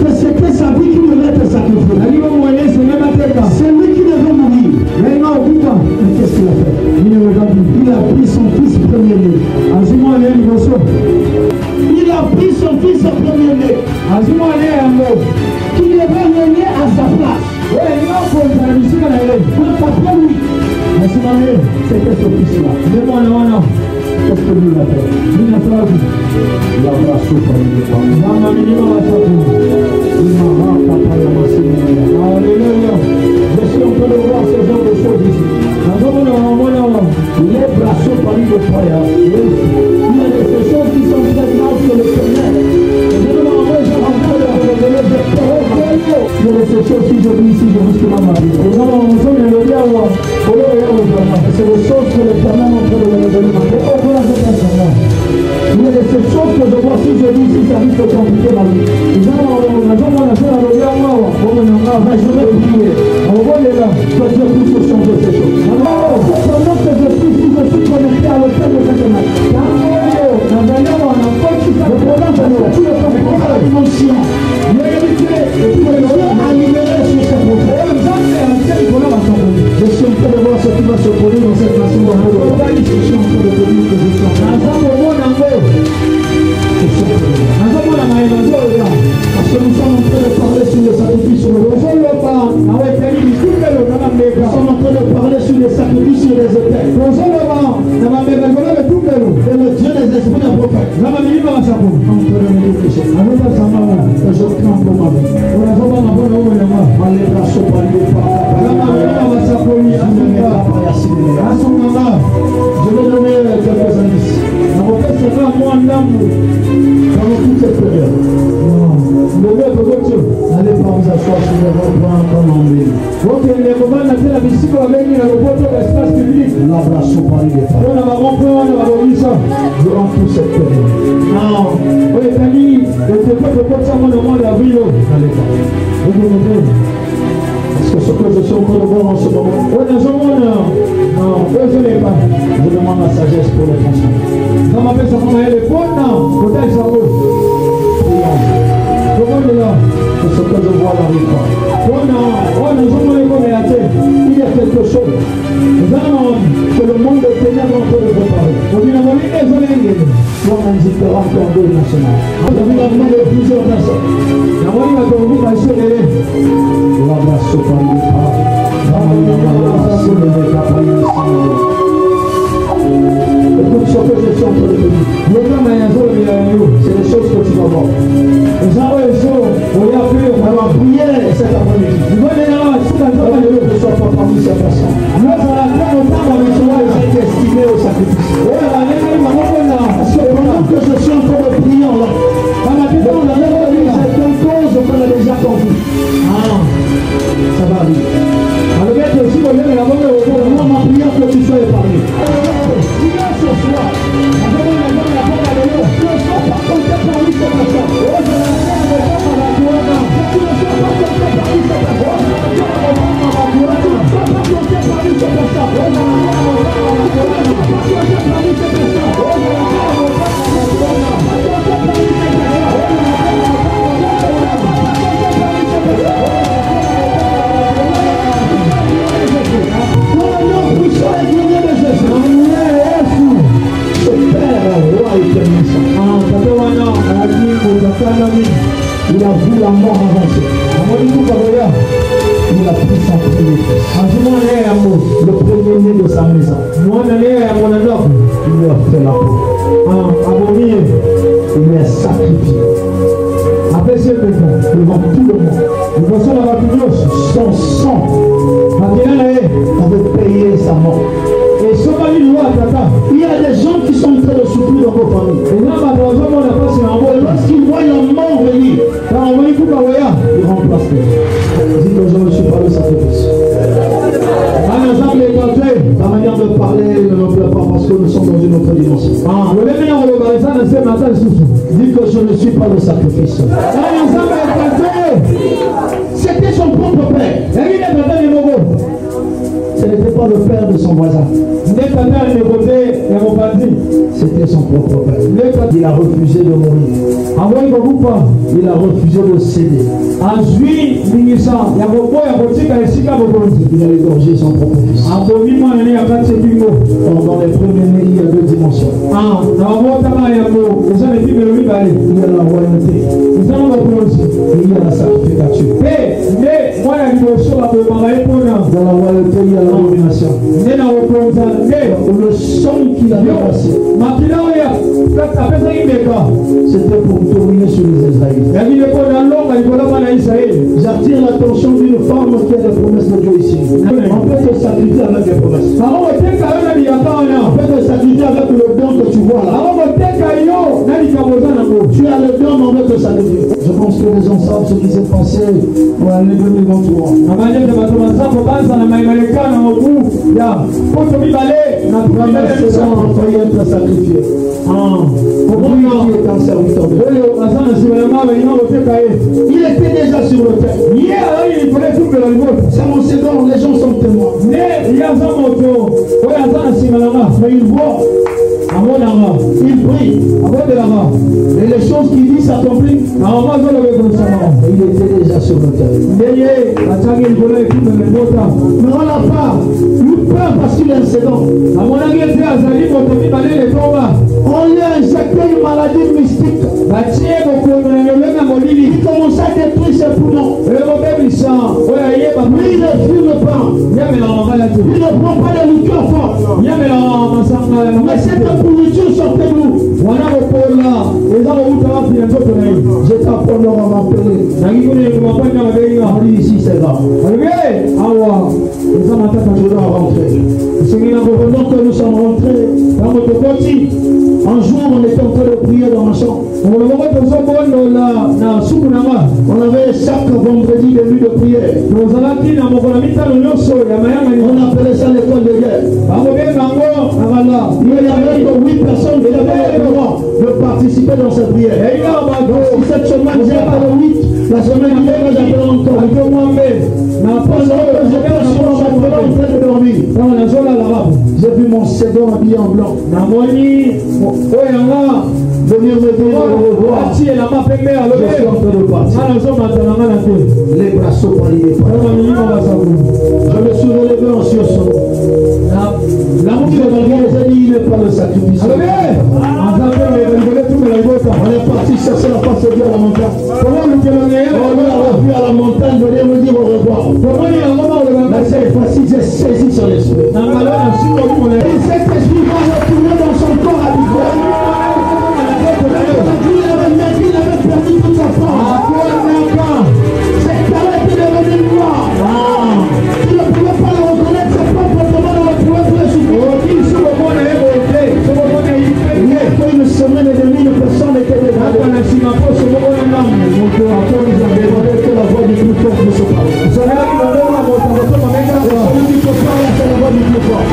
que c'était sa vie qui devait être sacrifiée. C'est lui qui devait mourir. Mais qu'est-ce qu'il a fait? Il a pris son fils premier-né. Il a pris son fils premier-né qui devait régner à sa place. Après lui, c'était ce fils-là. Qu'est-ce que lui a fait? Il a brassé par le je suis en train de voir ce genre de choses ici. Les brassés par le foyer. Il y a des choses qui sont très graves sur le Seigneur. Il y a ces choses qui je dis ici, je risque ma vie. C'est les choses que l'Éternel est en train de me donner. Il y a ces choses que je vois si je dis ici, ça risque de compliquer ma vie. Je vais prier. Que Dieu puisse changer ces choses. Pendant que je suis ici, je suis connecté à l'hôtel de Saint-Denis. Le problème, c'est que tout le temps, c'est la dimension. Je suis en train de voir ce qui va se produire dans cette nation. Je suis en train de te dire que je suis en train de parce que nous sommes en train de parler sur les sacrifices sur le nous sommes en train de parler sur les sacrifices sur les autels. Et le Dieu des esprits des prophètes. En train de me dire quelque chose. Je crains pour ma vie. Je vais donner quelques indices. Pendant toute cette période, allez pas vous asseoir sur le repas comme en ville. L'abraçon par les femmes. Durant toute cette période. Allez pas. Est-ce que ce que je suis en train de voir en ce moment? Non, je ne l'ai pas. Je demande la sagesse pour les transmettre. Ça m'appelle ça comme elle est bonne. Peut-être ça vaut. Comment est là? C'est ce que je vois dans les corps. Il y a quelque chose que le monde des ténèbres est en train de préparer. On indiquera encore deux nationales. On a demandé plusieurs personnes. Écoute ce que je suis en train de te dire. C'est des choses que tu vas voir. On va prier cet après-midi. Ne sois pas parmi ces personnes. J'ai été estimé au sacrifice. Parce que pendant que je suis en train de prier en là, c'est quelque chose qu'on a déjà compris. Ça va arriver. Moi, ma prière que tu sois épargné. Prière ce soir. Ne sois pas compté parmi ces personnes. Il a vu la mort avancer. Il a pris son premier fils. Le premier-né de sa maison. Il lui a fait la peau. Il lui a sacrifié. Devant tout le monde. Son sang avait payé sa mort. Il y a des gens qui sont en train de souffrir dans vos familles. Et lorsqu'ils voient la mort venir, ils remplacent. Dis que je ne suis pas le sacrifice. La manière de parler ne me plaît pas parce que nous sommes dans une autre dimension. Dis que je ne suis pas le sacrifice. C'était son propre père. Ce n'était pas le père de son voisin. C'était son propre père. Il a refusé de mourir. Il a refusé de céder. Il a égorgé son propre fils. Dans les premiers-nés, il y a deux dimensions. Il y a la royauté. Et il y a la sacrificature. Dans la royauté, il y a la domination. Le sang qu'il avait passé, c'était pour dominer sur les Israélites. J'attire l'attention d'une femme qui a des promesses de Dieu ici. On peut te sacrifier avec des promesses. On peut te sacrifier avec le don que tu vois là. Tu as le don, on veut te sacrifier. Je pense que les gens savent ce qui s'est passé pour aller devant toi. La promesse de être sacrifié. Pourquoi il est un serviteur de Dieu? Il était déjà sur le terre. C'est mon second, les gens sont témoins. Mais il voit. Il prie. Et les choses qu'il dit s'accomplissent. Il était déjà sur le terre. Mais on n'a pas eu peur parce qu'il est un second. On lui a injecté une maladie mystique. Il commençait à détruire ses poumons. Lui, il ne fume pas. Il ne prend pas de liqueur forte. Mais cette pourriture sortait d'où? J'étais à Pondor à m'appeler. On dit ici c'est là. Je dois rentrer. Pendant que nous sommes rentrés, un jour on était en train de prier dans ma chambre. On avait chaque vendredi de nuit de prière. On appelait ça l'école de guerre. Il y avait 8 personnes qui avaient le droit de participer dans cette prière. Donc si cette semaine j'ai appelé 8, la semaine dernière j'appelle encore. mon second habillé en blanc. Venir me dire au revoir. Je suis en train de partir. Les bras sont pas liés. Je me suis relevé en sursaut. Il n'est pas le sacrifice. On est parti chercher la face de Dieu à la montagne. On est vu à la montagne venir me dire au revoir. Mais cette fois-ci, j'ai saisi son esprit. Et cet esprit va retourner dans son corps habituel. Il avait perdu toute sa force. Cette palette est devenue noire. Tu ne pouvais pas le reconnaître, c'est pas proprement dans le pouvait plus le souffrir. Après une semaine et demie, une personne était dégradée. Que la voix du plus fort ne se parle. Celui qui peut parler, c'est la voix du plus fort.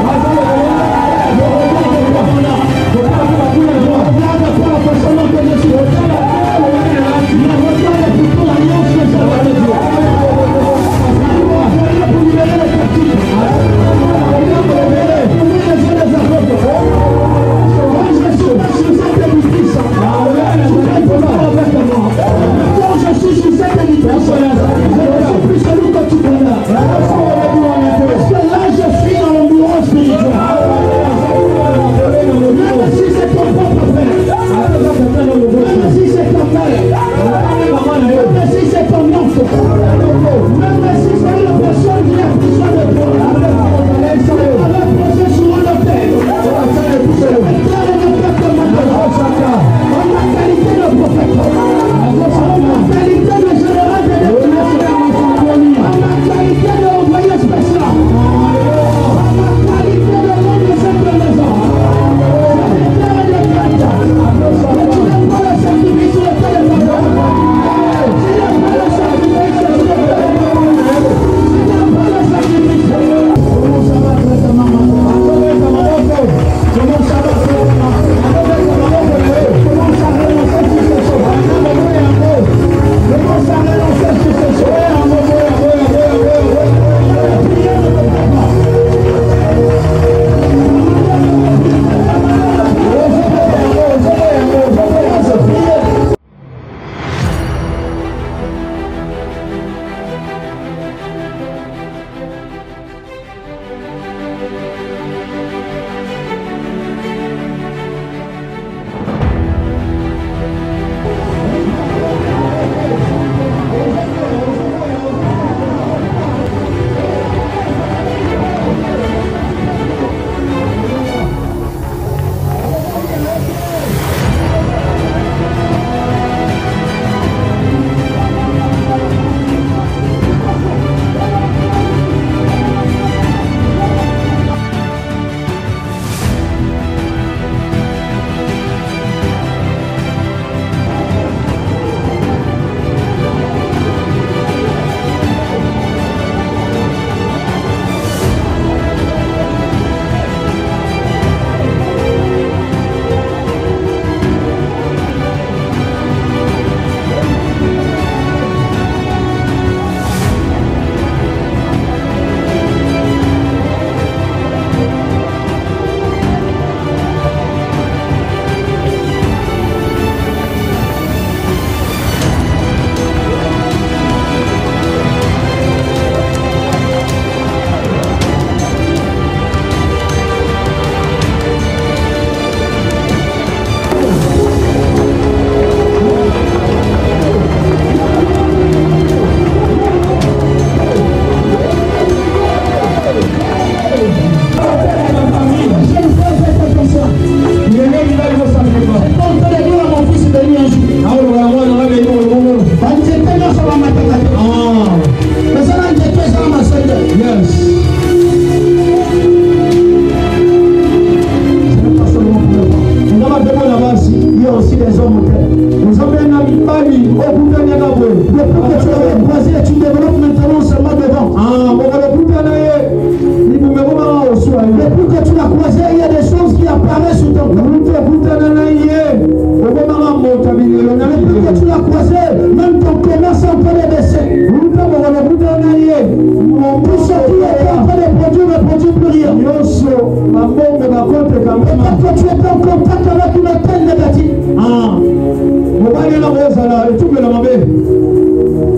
que tu étais en contact avec une telle négative.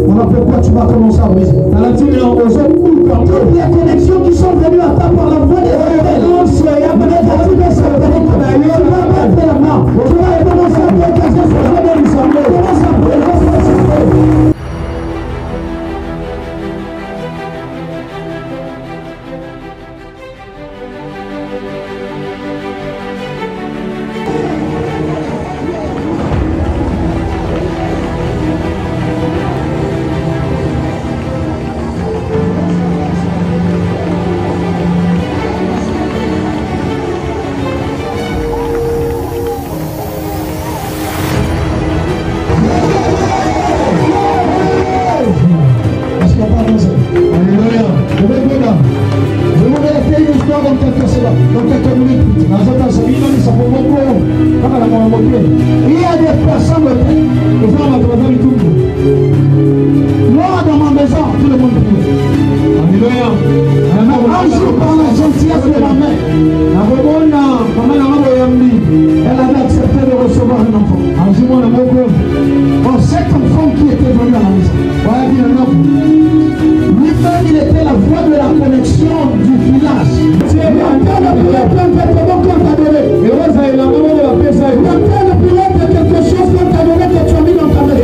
Voilà pourquoi tu vas commencer à briser. Toutes les connexions qui sont venues à toi par la voie des rebelles. Tu vas mettre la main. Tu vas commencer à dégager sur la main. Commence à brûler. Il y a des personnes moi dans ma maison, tout le monde prie. Un jour par la gentillesse de ma mère, elle avait accepté de recevoir un enfant. Bon, cet enfant qui était venu à la maison, lui-même il était la voix de la connexion du village. Quelque chose qu'on t'a donné que tu as mis dans ta maison.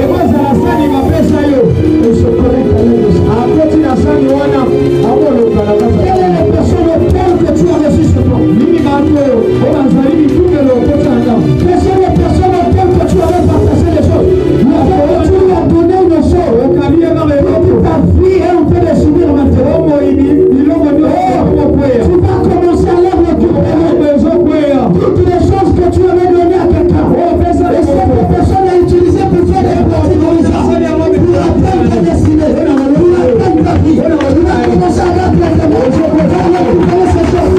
Et se connecte à l'aide de ça. Quelle est la personne auquel que tu as reçu ce plan? Quelles sont les personnes auxquelles que tu avais partagé les choses? Tu lui as donné une chose. Ta vie est en train de subir maintenant. Tu vas commencer à leur récupérer toutes les choses que tu avais données à quelqu'un. Et cette personne est utilisée pour faire des pratiques pour atteindre ta destinée, pour atteindre ta vie. Tu vas commencer à mettre les démons. Tu vas récupérer ces choses.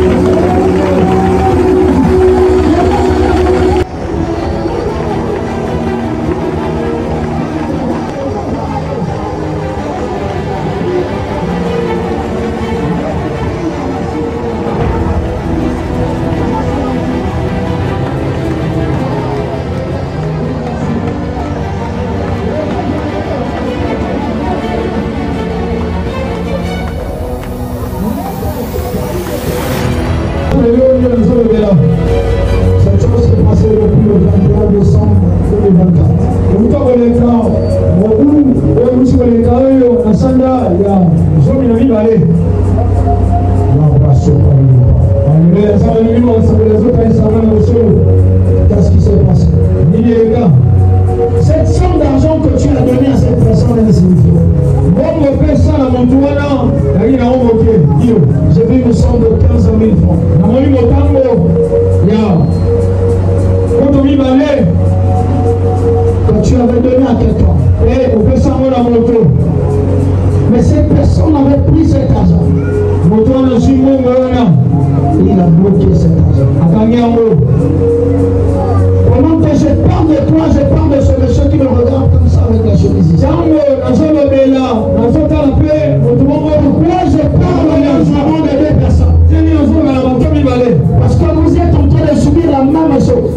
Cette chose s'est passée depuis le 21 décembre 2024. Qu'est-ce qui s'est passé? Cette somme d'argent que tu as donnée à cette personne est insignifiante. J'ai vu une somme de 15 000 francs. Que tu avais donné à quelqu'un. Mais cette personne avait pris cet argent. Et il a bloqué cet argent. Pendant que je parle de toi, je parle de ce monsieur qui me regarde comme ça avec la chemise ici. Pourquoi je parle largement de deux personnes? Parce que vous êtes en train de subir la même chose.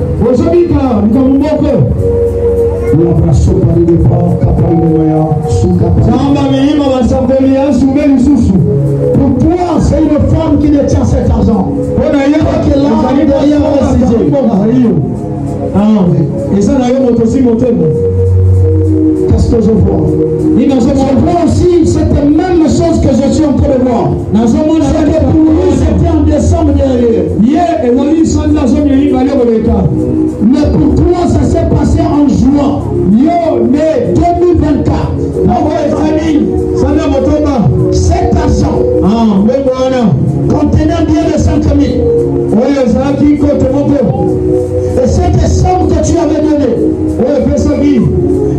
Pour toi, c'est une femme qui détient cet argent. Qu'est-ce que je vois? Je vois aussi cette même chose que je suis en train de voir. C'était pour lui, c'était en décembre dernier. Mais pour toi, ça s'est passé en juin 2024. Cet argent contenant bien de 5 000. Et cette somme que tu avais donnée.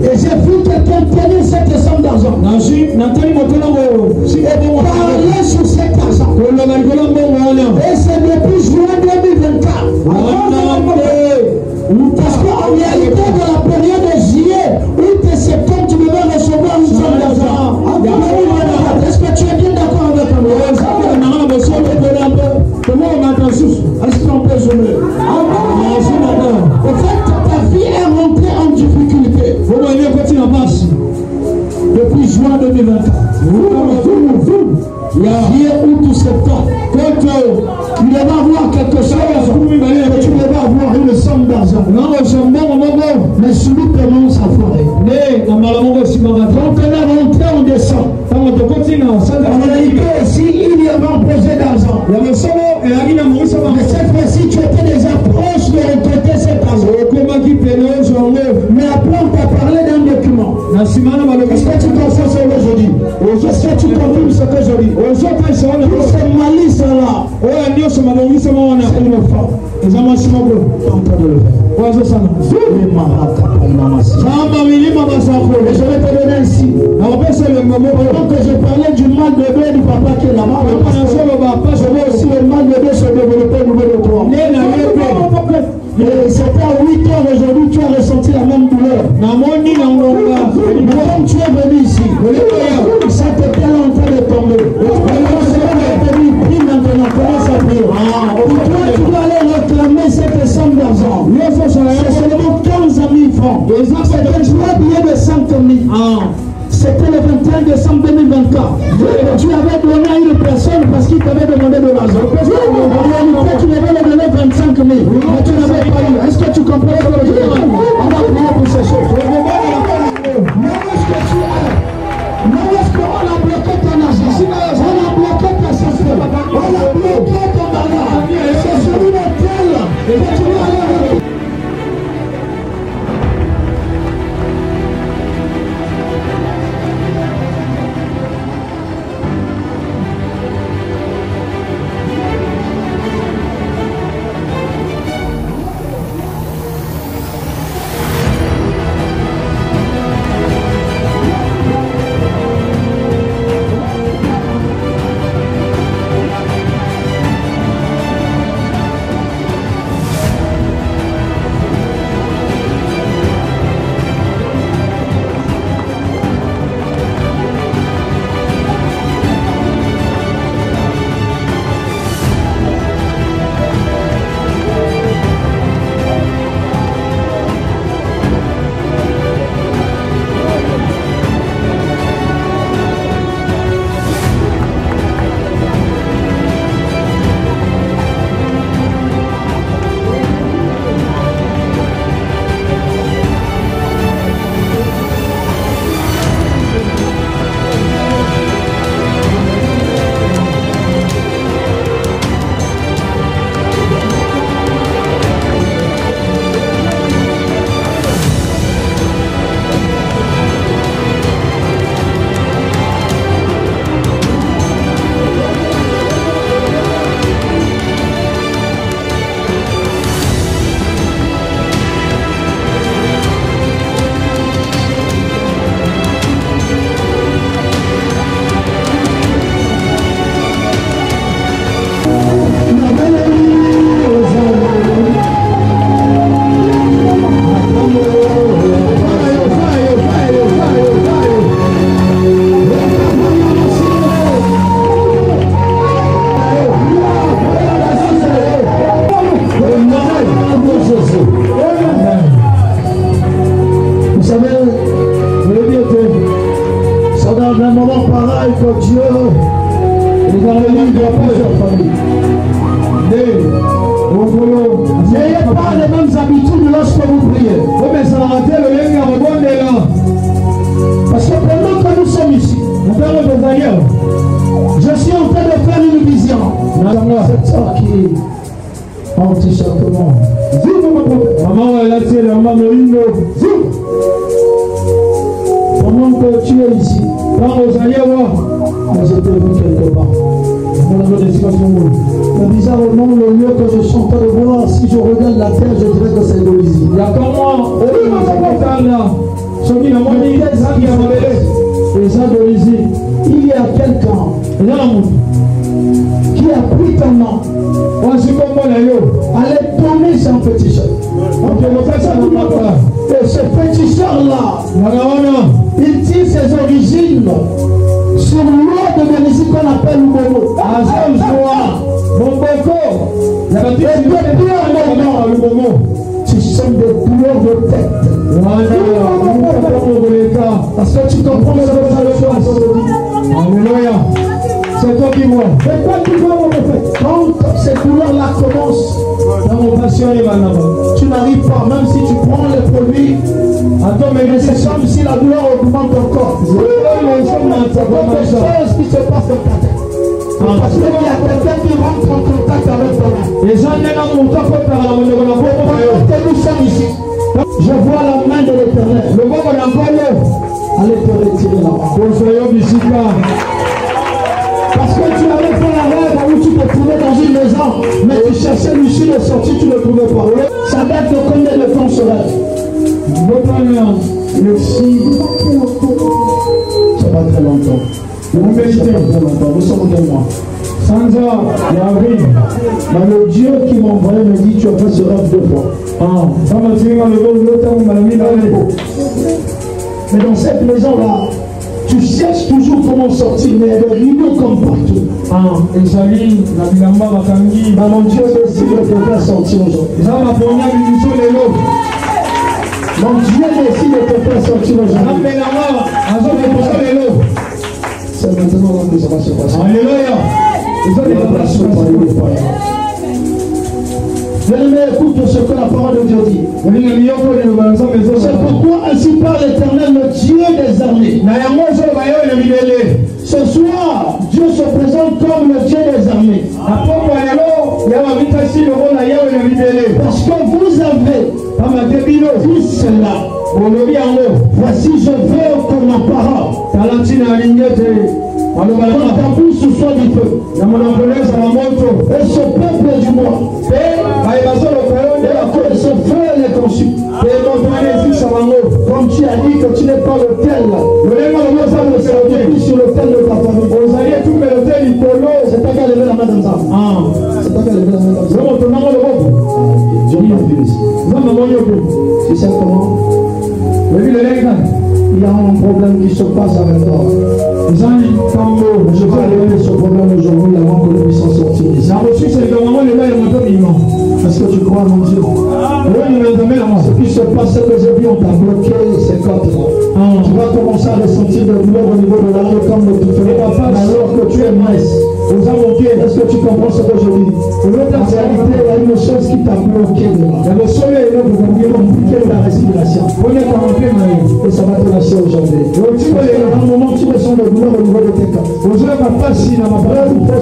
Et j'ai vu quelqu'un tenir cette somme d'argent. Parler sur cet argent. Et c'est depuis juin 2024. Parce qu'en réalité, dans la période de juillet, août et septembre, tu devais recevoir une somme d'argent. Est-ce que tu es bien d'accord avec moi? Est-ce qu'on peut zoomer? tu devais avoir quelque chose, que tu devais avoir une somme d'argent. Mais celui commence à foirer. Quand on est rentré, on descend. En réalité, ici, il y avait un projet d'argent. Mais cette fois-ci, tu étais déjà proche de récolter cet argent. Mais après, on t'a parlé d'un document. Est-ce que tu comprends ce que je dis? Est-ce que tu comprends ce que je dis? Tout ce malice-là, c'est une femme. Ils ont marché mon gros. Tente de le faire. Et je vais te donner ici. Pendant que je parlais du mal de Dieu du papa qui est là-bas, je vois aussi le mal de Dieu se développer au niveau de toi. Et c'était à 8 heures aujourd'hui, tu as ressenti la même douleur. Quand tu es venu ici, ça t'était là en train de tomber. Prie maintenant, commence à prier. Pour toi, tu dois aller réclamer cette somme d'argent. C'est seulement 15 000 francs. C'était 3 billets de 5 000. C'était le 21 décembre 2024. Tu avais donné à une personne parce qu'il t'avait demandé de l'argent. En réalité, tu devais lui donner 25 000. Mais tu n'avais pas eu. Est-ce que tu comprends ce que je dis? On va prier pour ces choses. Mais où est-ce que tu es? Mais où est-ce qu'on a bloqué ton argent? On a bloqué ta santé. On a bloqué ton argent. C'est celui lequel que tu dois aller avec. N'ayez pas les mêmes habitudes lorsque vous priez. Parce que pendant que nous sommes ici, je suis en train de faire une vision. C'est ça qui anti-châtement. Pendant que tu es ici, j'étais venu quelque part. Mais bizarrement, le lieu que je suis en train de voir, si je regarde la terre, je dirais que c'est d'Olisie. Il y a quelqu'un qui a pris ton nom. Allez tourner sur un petit chef. Et ce petit chef-là, il tire ses origines sur l'eau de Vénétie qu'on appelle Lubomo. Tu sens des douleurs de tête. Parce que tu comprends ce que ça le fait. Alléluia. C'est toi qui vois. C'est toi qui vois, mon prophète. Quand Tu n'arrives pas, même si tu prends les produits. Mais c'est comme si la douleur augmente encore. Il y a quelque chose qui se passe dans ta tête. Parce qu'il y a quelqu'un qui rentre en contact avec toi. Les gens ici. Je vois la main de l'Éternel. Allez te retirer là-bas. Parce que tu avais fait la rêve où tu te trouvais dans une maison, mais tu cherchais l'issue de sortie, tu ne trouvais pas. Ça date de combien de temps ce rêve? Merci. Ça va très longtemps. Nous sommes de moi. Mais le Dieu qui m'a envoyé me dit tu as fait ce rêve 2 fois. Mais dans cette maison-là, tu cherches toujours comment sortir, mais il y a des rideaux comme partout. Mais mon Dieu décide de te faire sortir aujourd'hui. Mon Dieu décide de te faire sortir aujourd'hui. C'est maintenant que ça va se passer. Alléluia. Bien-aimé, écoute ce que la parole de Dieu dit. C'est pourquoi ainsi parle l'Éternel, le Dieu des armées. Ce soir, Dieu se présente comme le Dieu des armées. Parce que vous avez dit cela. Voici, je veux que ma parole, quand ta bouche soit du feu, et ce peuple du moi, et ce feu les conçus. Comme tu as dit que tu n'es pas l'autel, sur l'autel de ta famille. C'est pas qu'à lever la main dans ça. C'est pas qu'à lever la main dans ça. Dieu m'a vu ici. Tu sais comment? Il y a un problème qui se passe avec toi. Je vais régler ce problème aujourd'hui avant que nous puissions sortir d'ici. Est-ce que tu crois mon Dieu? Ce qui se passe, c'est que les amis on t'a bloqué ces côtes-là. Tu vas commencer à ressentir des douleurs au niveau de la main comme le tout fait. Alors que tu es mince. Est-ce que tu comprends ce que je dis? En réalité, il y a une chose qui t'a bloqué dedans. Compliqué la respiration. Et ça va te lâcher aujourd'hui. À un moment, tu ressens des douleurs au niveau de tes corps. Il faut ce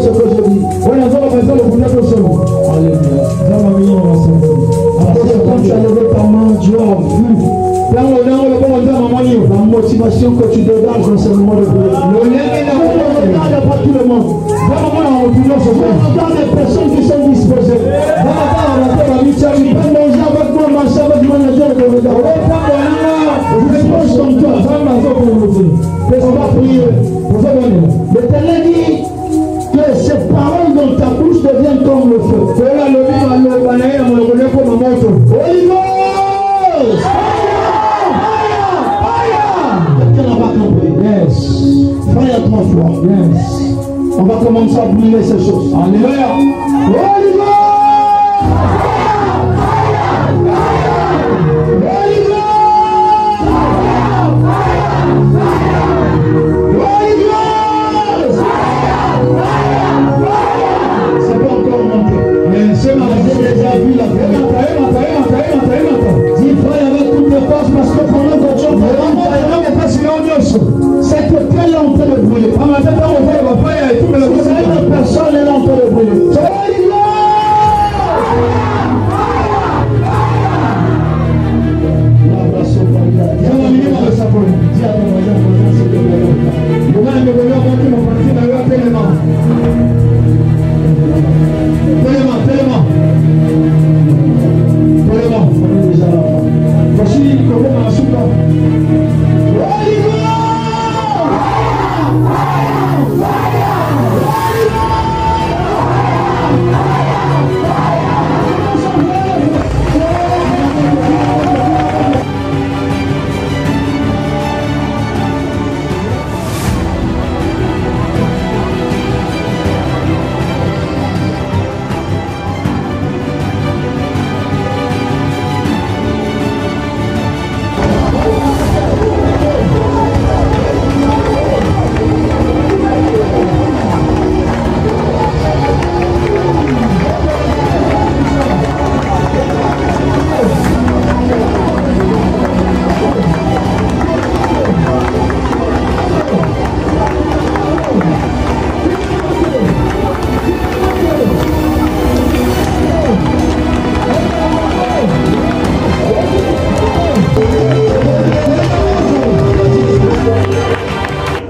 que je dis. Alléluia. Alors, quand tu as levé ta main, Dieu a vu la motivation que tu dégages dans ce moment de prière. Ne regarde pas tout le monde. Regarde les personnes qui sont disposées. Tu peux manger avec moi, marcher avec le manager de regard. Repose comme toi. On va prier. L'Éternel dit que ces paroles dans ta bouche deviennent comme le feu. Holy Ghost! Fire! Fire! Yes. Fire!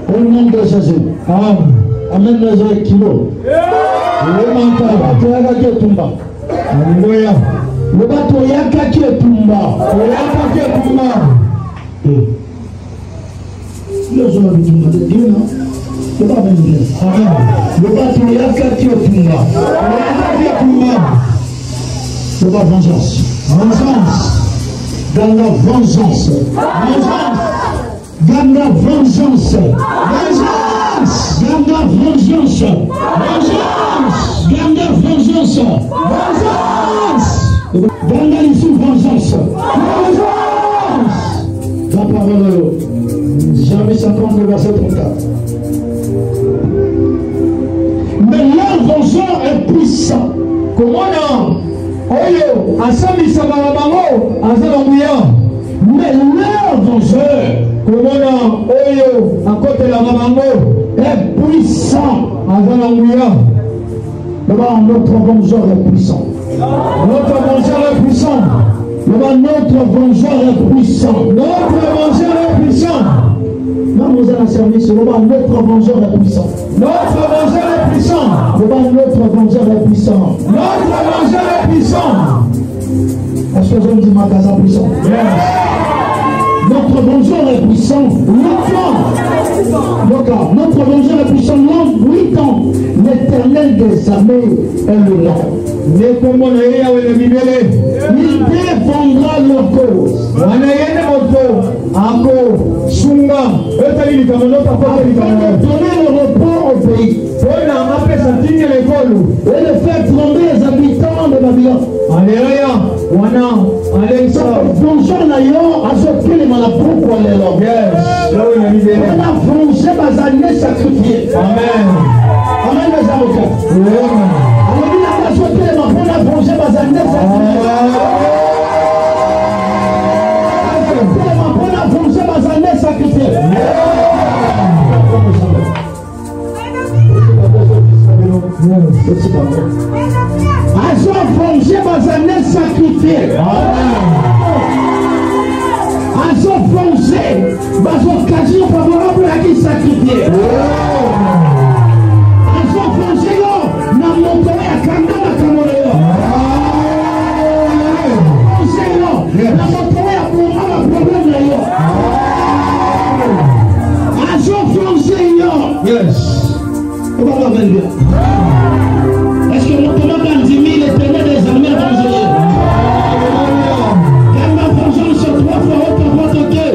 Au nom de Jésus. Amen les kilos. Le bateau yaka tumba. Alléluia. Le bateau yaka tumba. Yaka tumba. Le jour du tumba de Dieu, non? C'est pas bien. Le bateau yaka tumba. Yaka tumba. C'est pas vengeance. Vengeance. Dans la vengeance. Vengeance. Dans la vengeance. Vengeance. Dans la vengeance. Vengeance. Dans la vengeance. Vengeance. Dans la vengeance. Vengeance. La parole de Jérémie 50, verset 34. Mais leur vengeur est puissant. Comment non? Oyo, asambisa barabango, azalamuya. Mais leur vengeur, comment non? Oyo, à côté la babango, est puissant, azalamuya. Là-bas, notre vengeur est puissant. Notre vengeur est puissant. Là-bas, notre vengeur est puissant. Notre vengeur est puissant. Non, vous avez un service. Là-bas, notre vengeur est puissant. Notre vengeur est puissant. Là-bas, notre vengeur est puissant. Notre vengeur est puissant. Est-ce que je me dis ma casa puissant? Yes. Notre vengeur est puissant. Longtemps. Notre vengeur est puissant. 8 ans. L'Éternel des armées est le nom. Il défendra leur cause. Afin de donner le repos au pays. Et de faire trembler les habitants de Babylone. Vengeur d'ailleurs à ce que les malapropres pour les lords. On a vengé ma année sacrifiée. Amen. Amen mes avocats. Alors il a sauté les malapropres, on a vengé ma année sacrifiée. On a vengé ma année sacrifiée. Elles ont vengé ma année sacrifiée. Elles ont vengé ma occasion favorable à qui sacrifier. Elles ont vengé na montagne à Kandama Kamoreo. Vengé na montagne à Boumama problème là. Elles ont vengé yes. On va la vendre. Est-ce que nous pouvons dans 10 000 l'Éternel des armées vengées? Quand ma vengeance 3 fois haute à votre Dieu.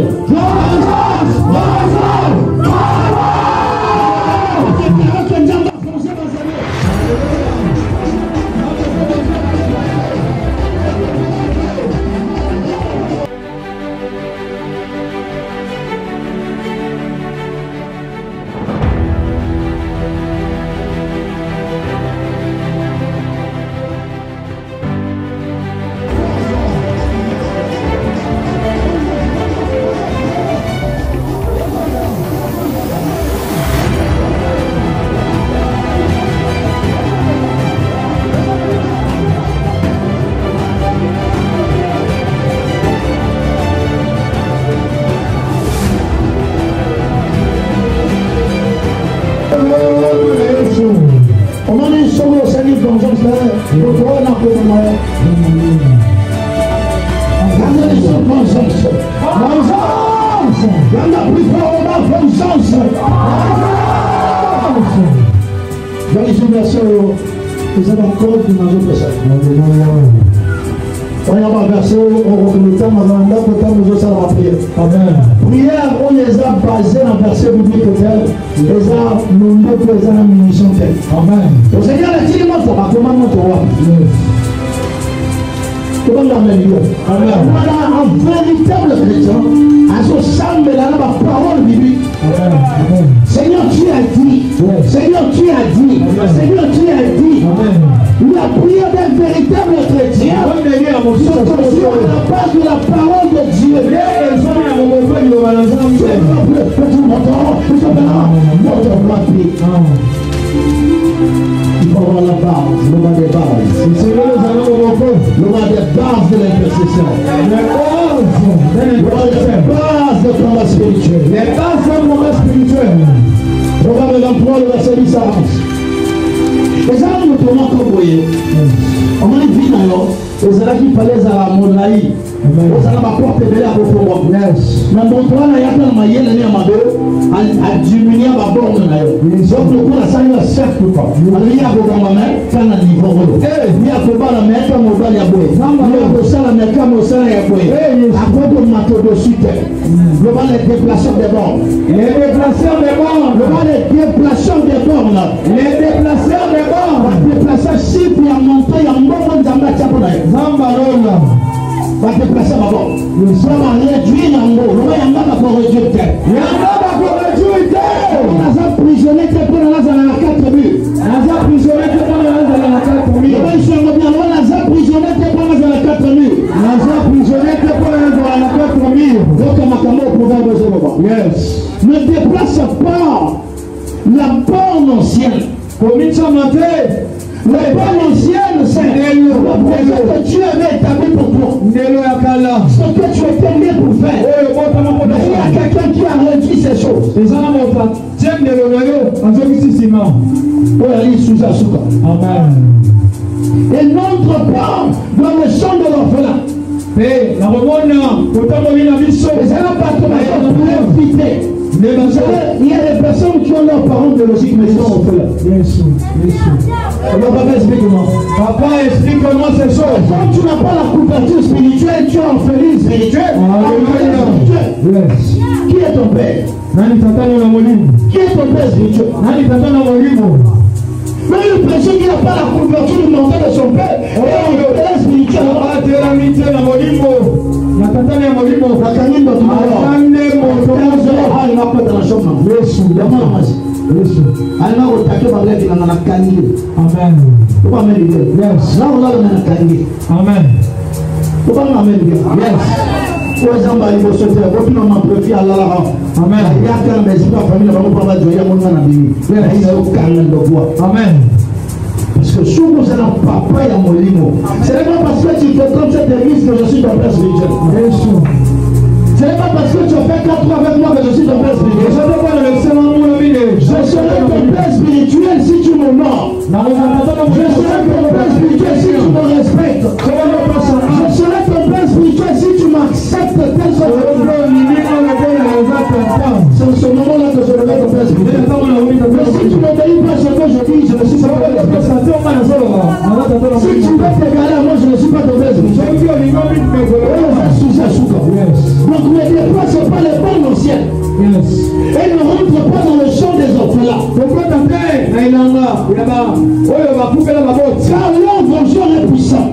Prière, on les a basés dans le verset biblique tel, les a nommés présents dans munition telle. Amen. Le Seigneur a dit, moi, ça va comment notre roi. Comment l'améliorer? Voilà un véritable chrétien, à ce semble là la parole biblique. Seigneur, tu as dit. Seigneur, tu as dit. Seigneur, tu as dit. La prière d'un véritable chrétien se construit sur la base de la parole de Dieu. Il faut avoir la base, le bas des bases. Le bas des bases de l'intercession. Le bas boye. On m'a dit non, et c'est là qu'il fallait ça à mon aïe. Ça n'a pas porté de la pour moi. Mais mon toit n'a pas de maillot, n'a pas de diminuer ma borne. Donc le coup, la salle ne sert pas. Il y a beaucoup de mains, quand on y va. Il y a beaucoup de mains, quand on va y aller. Il y a beaucoup de mains, quand on va y aller. À quoi de matos de suite. Le bas les déplaceurs des bornes. Les déplaceurs des bornes. Le bas les déplaceurs des bornes. Les déplaceurs des bornes. Les déplaceurs chiffres, il y a monté, il y a un bon de zamba tchaponaï. Zamba rola. Va déplacer ma borne. Nous sommes réduits dans le monde. Le bas y a un gars pour réduire. Il y a un gars pour réduire. On a un prisonnier qui est pour la zone à 4 murs. On a un prisonnier qui est pour la zone à 4 murs. On a un prisonnier qui est pour la zone à 4 murs. On a un prisonnier qui est pour la zone à 4 murs. Donc, on a un pouvoir de ce moment. Yes. Ne déplace pas la borne ancienne. Combien ça m'a fait? La borne ancienne, c'est ce que tu avais établi pour toi. Ce que tu étais né pour faire. Mais il y a quelqu'un qui a réduit ces choses. Amen. Et n'entre pas dans le champ de l'orphelin. Mais ça n'a pas de profiter. Il y a des personnes qui ont leurs parents biologiques, mais ils sont orphelins. Papa, explique-moi ces choses. Quand tu n'as pas la couverture spirituelle, tu es orphelin spirituel. Qui est ton père? Qui est ton père spirituel? Mais une personne qui n'a pas la couverture du mental de son père, et le père spirituel, Amen. Parce que sous nous allons papa et à mon limo. Ce n'est pas parce que tu fais comme cette église que je suis ton père spirituel. Ce n'est pas parce que tu as fait 4 ans avec moi que je suis ton père spirituel. Je serai ton père spirituel si tu m'honores. Je serai ton père spirituel si tu me respectes. Je serai ton père spirituel si tu m'acceptes tel que c'est ce moment-là que je vais ton père spirituel. Mais si tu n'obéis pas à ce que je dis, je ne suis pas ton père spirituel. Si tu veux t'égaler à moi, je ne suis pas ton père spirituel. Donc ne déplace pas les bonnes anciennes. Et ne rentre pas dans le champ des orphelins. Car leur vengeur est puissant.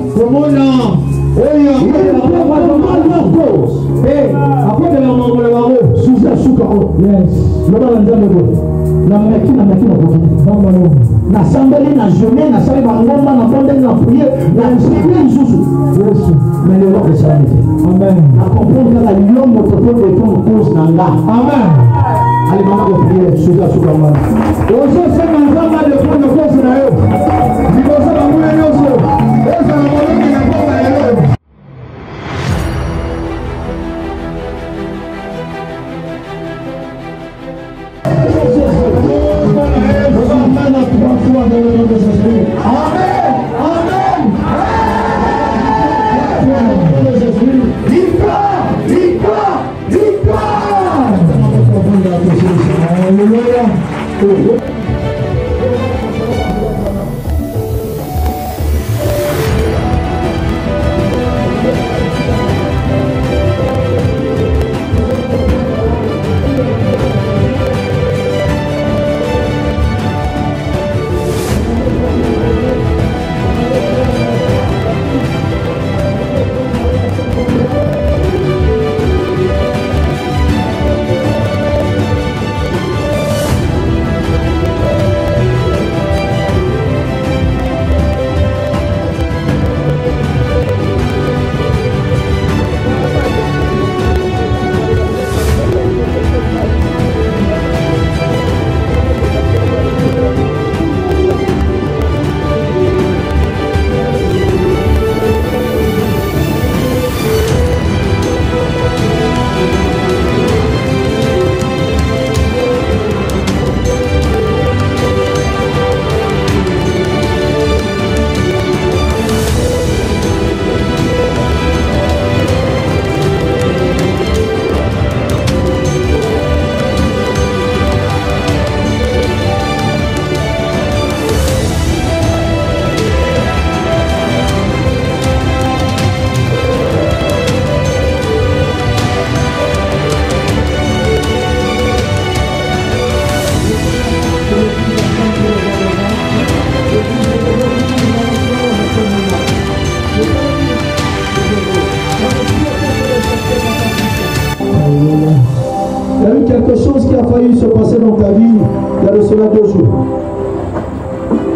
ta vie, il y a de cela 2 jours.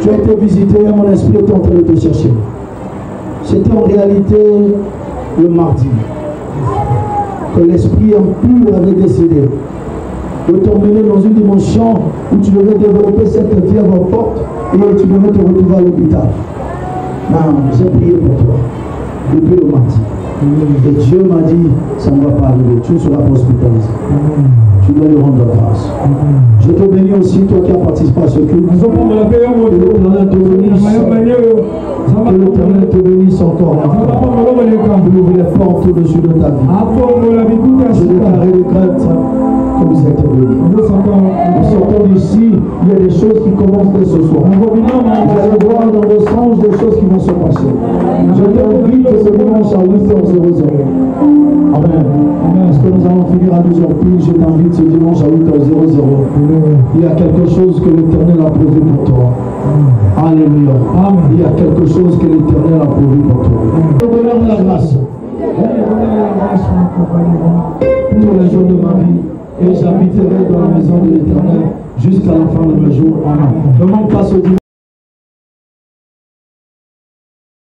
Tu as été visité, mon esprit était en train de te chercher. C'était en réalité le mardi que l'esprit impur avait décidé de t'emmener dans une dimension où tu devais développer cette fièvre forte et tu devais te retrouver à l'hôpital. Non, j'ai prié pour toi depuis le mardi. Et Dieu m'a dit, ça ne va pas arriver, tu ne seras pas hospitalisé. Tu dois lui rendre grâce. Je te bénis aussi, toi qui as participé à ce culte. Que l'Éternel te bénisse encore. Il ouvre les portes au-dessus de ta vie. Je déclare les crêtes comme vous êtes bénis. En sortant d'ici, il y a des choses qui commencent dès ce soir. Vous allez voir dans vos songes des choses qui vont se passer. Je t'invite ce dimanche à 8h00. Amen. Est-ce que nous allons finir à 12h pile? Je t'invite ce dimanche à 8h00. Il y a quelque chose que l'Éternel a prévu pour toi. Alléluia. Il y a quelque chose que l'Éternel a prévu pour toi. Je te donne la grâce. Tous les jours de ma vie. Et j'habiterai dans la maison de l'Éternel jusqu'à la fin de mes jours. Amen. Ne manque pas ce dimanche.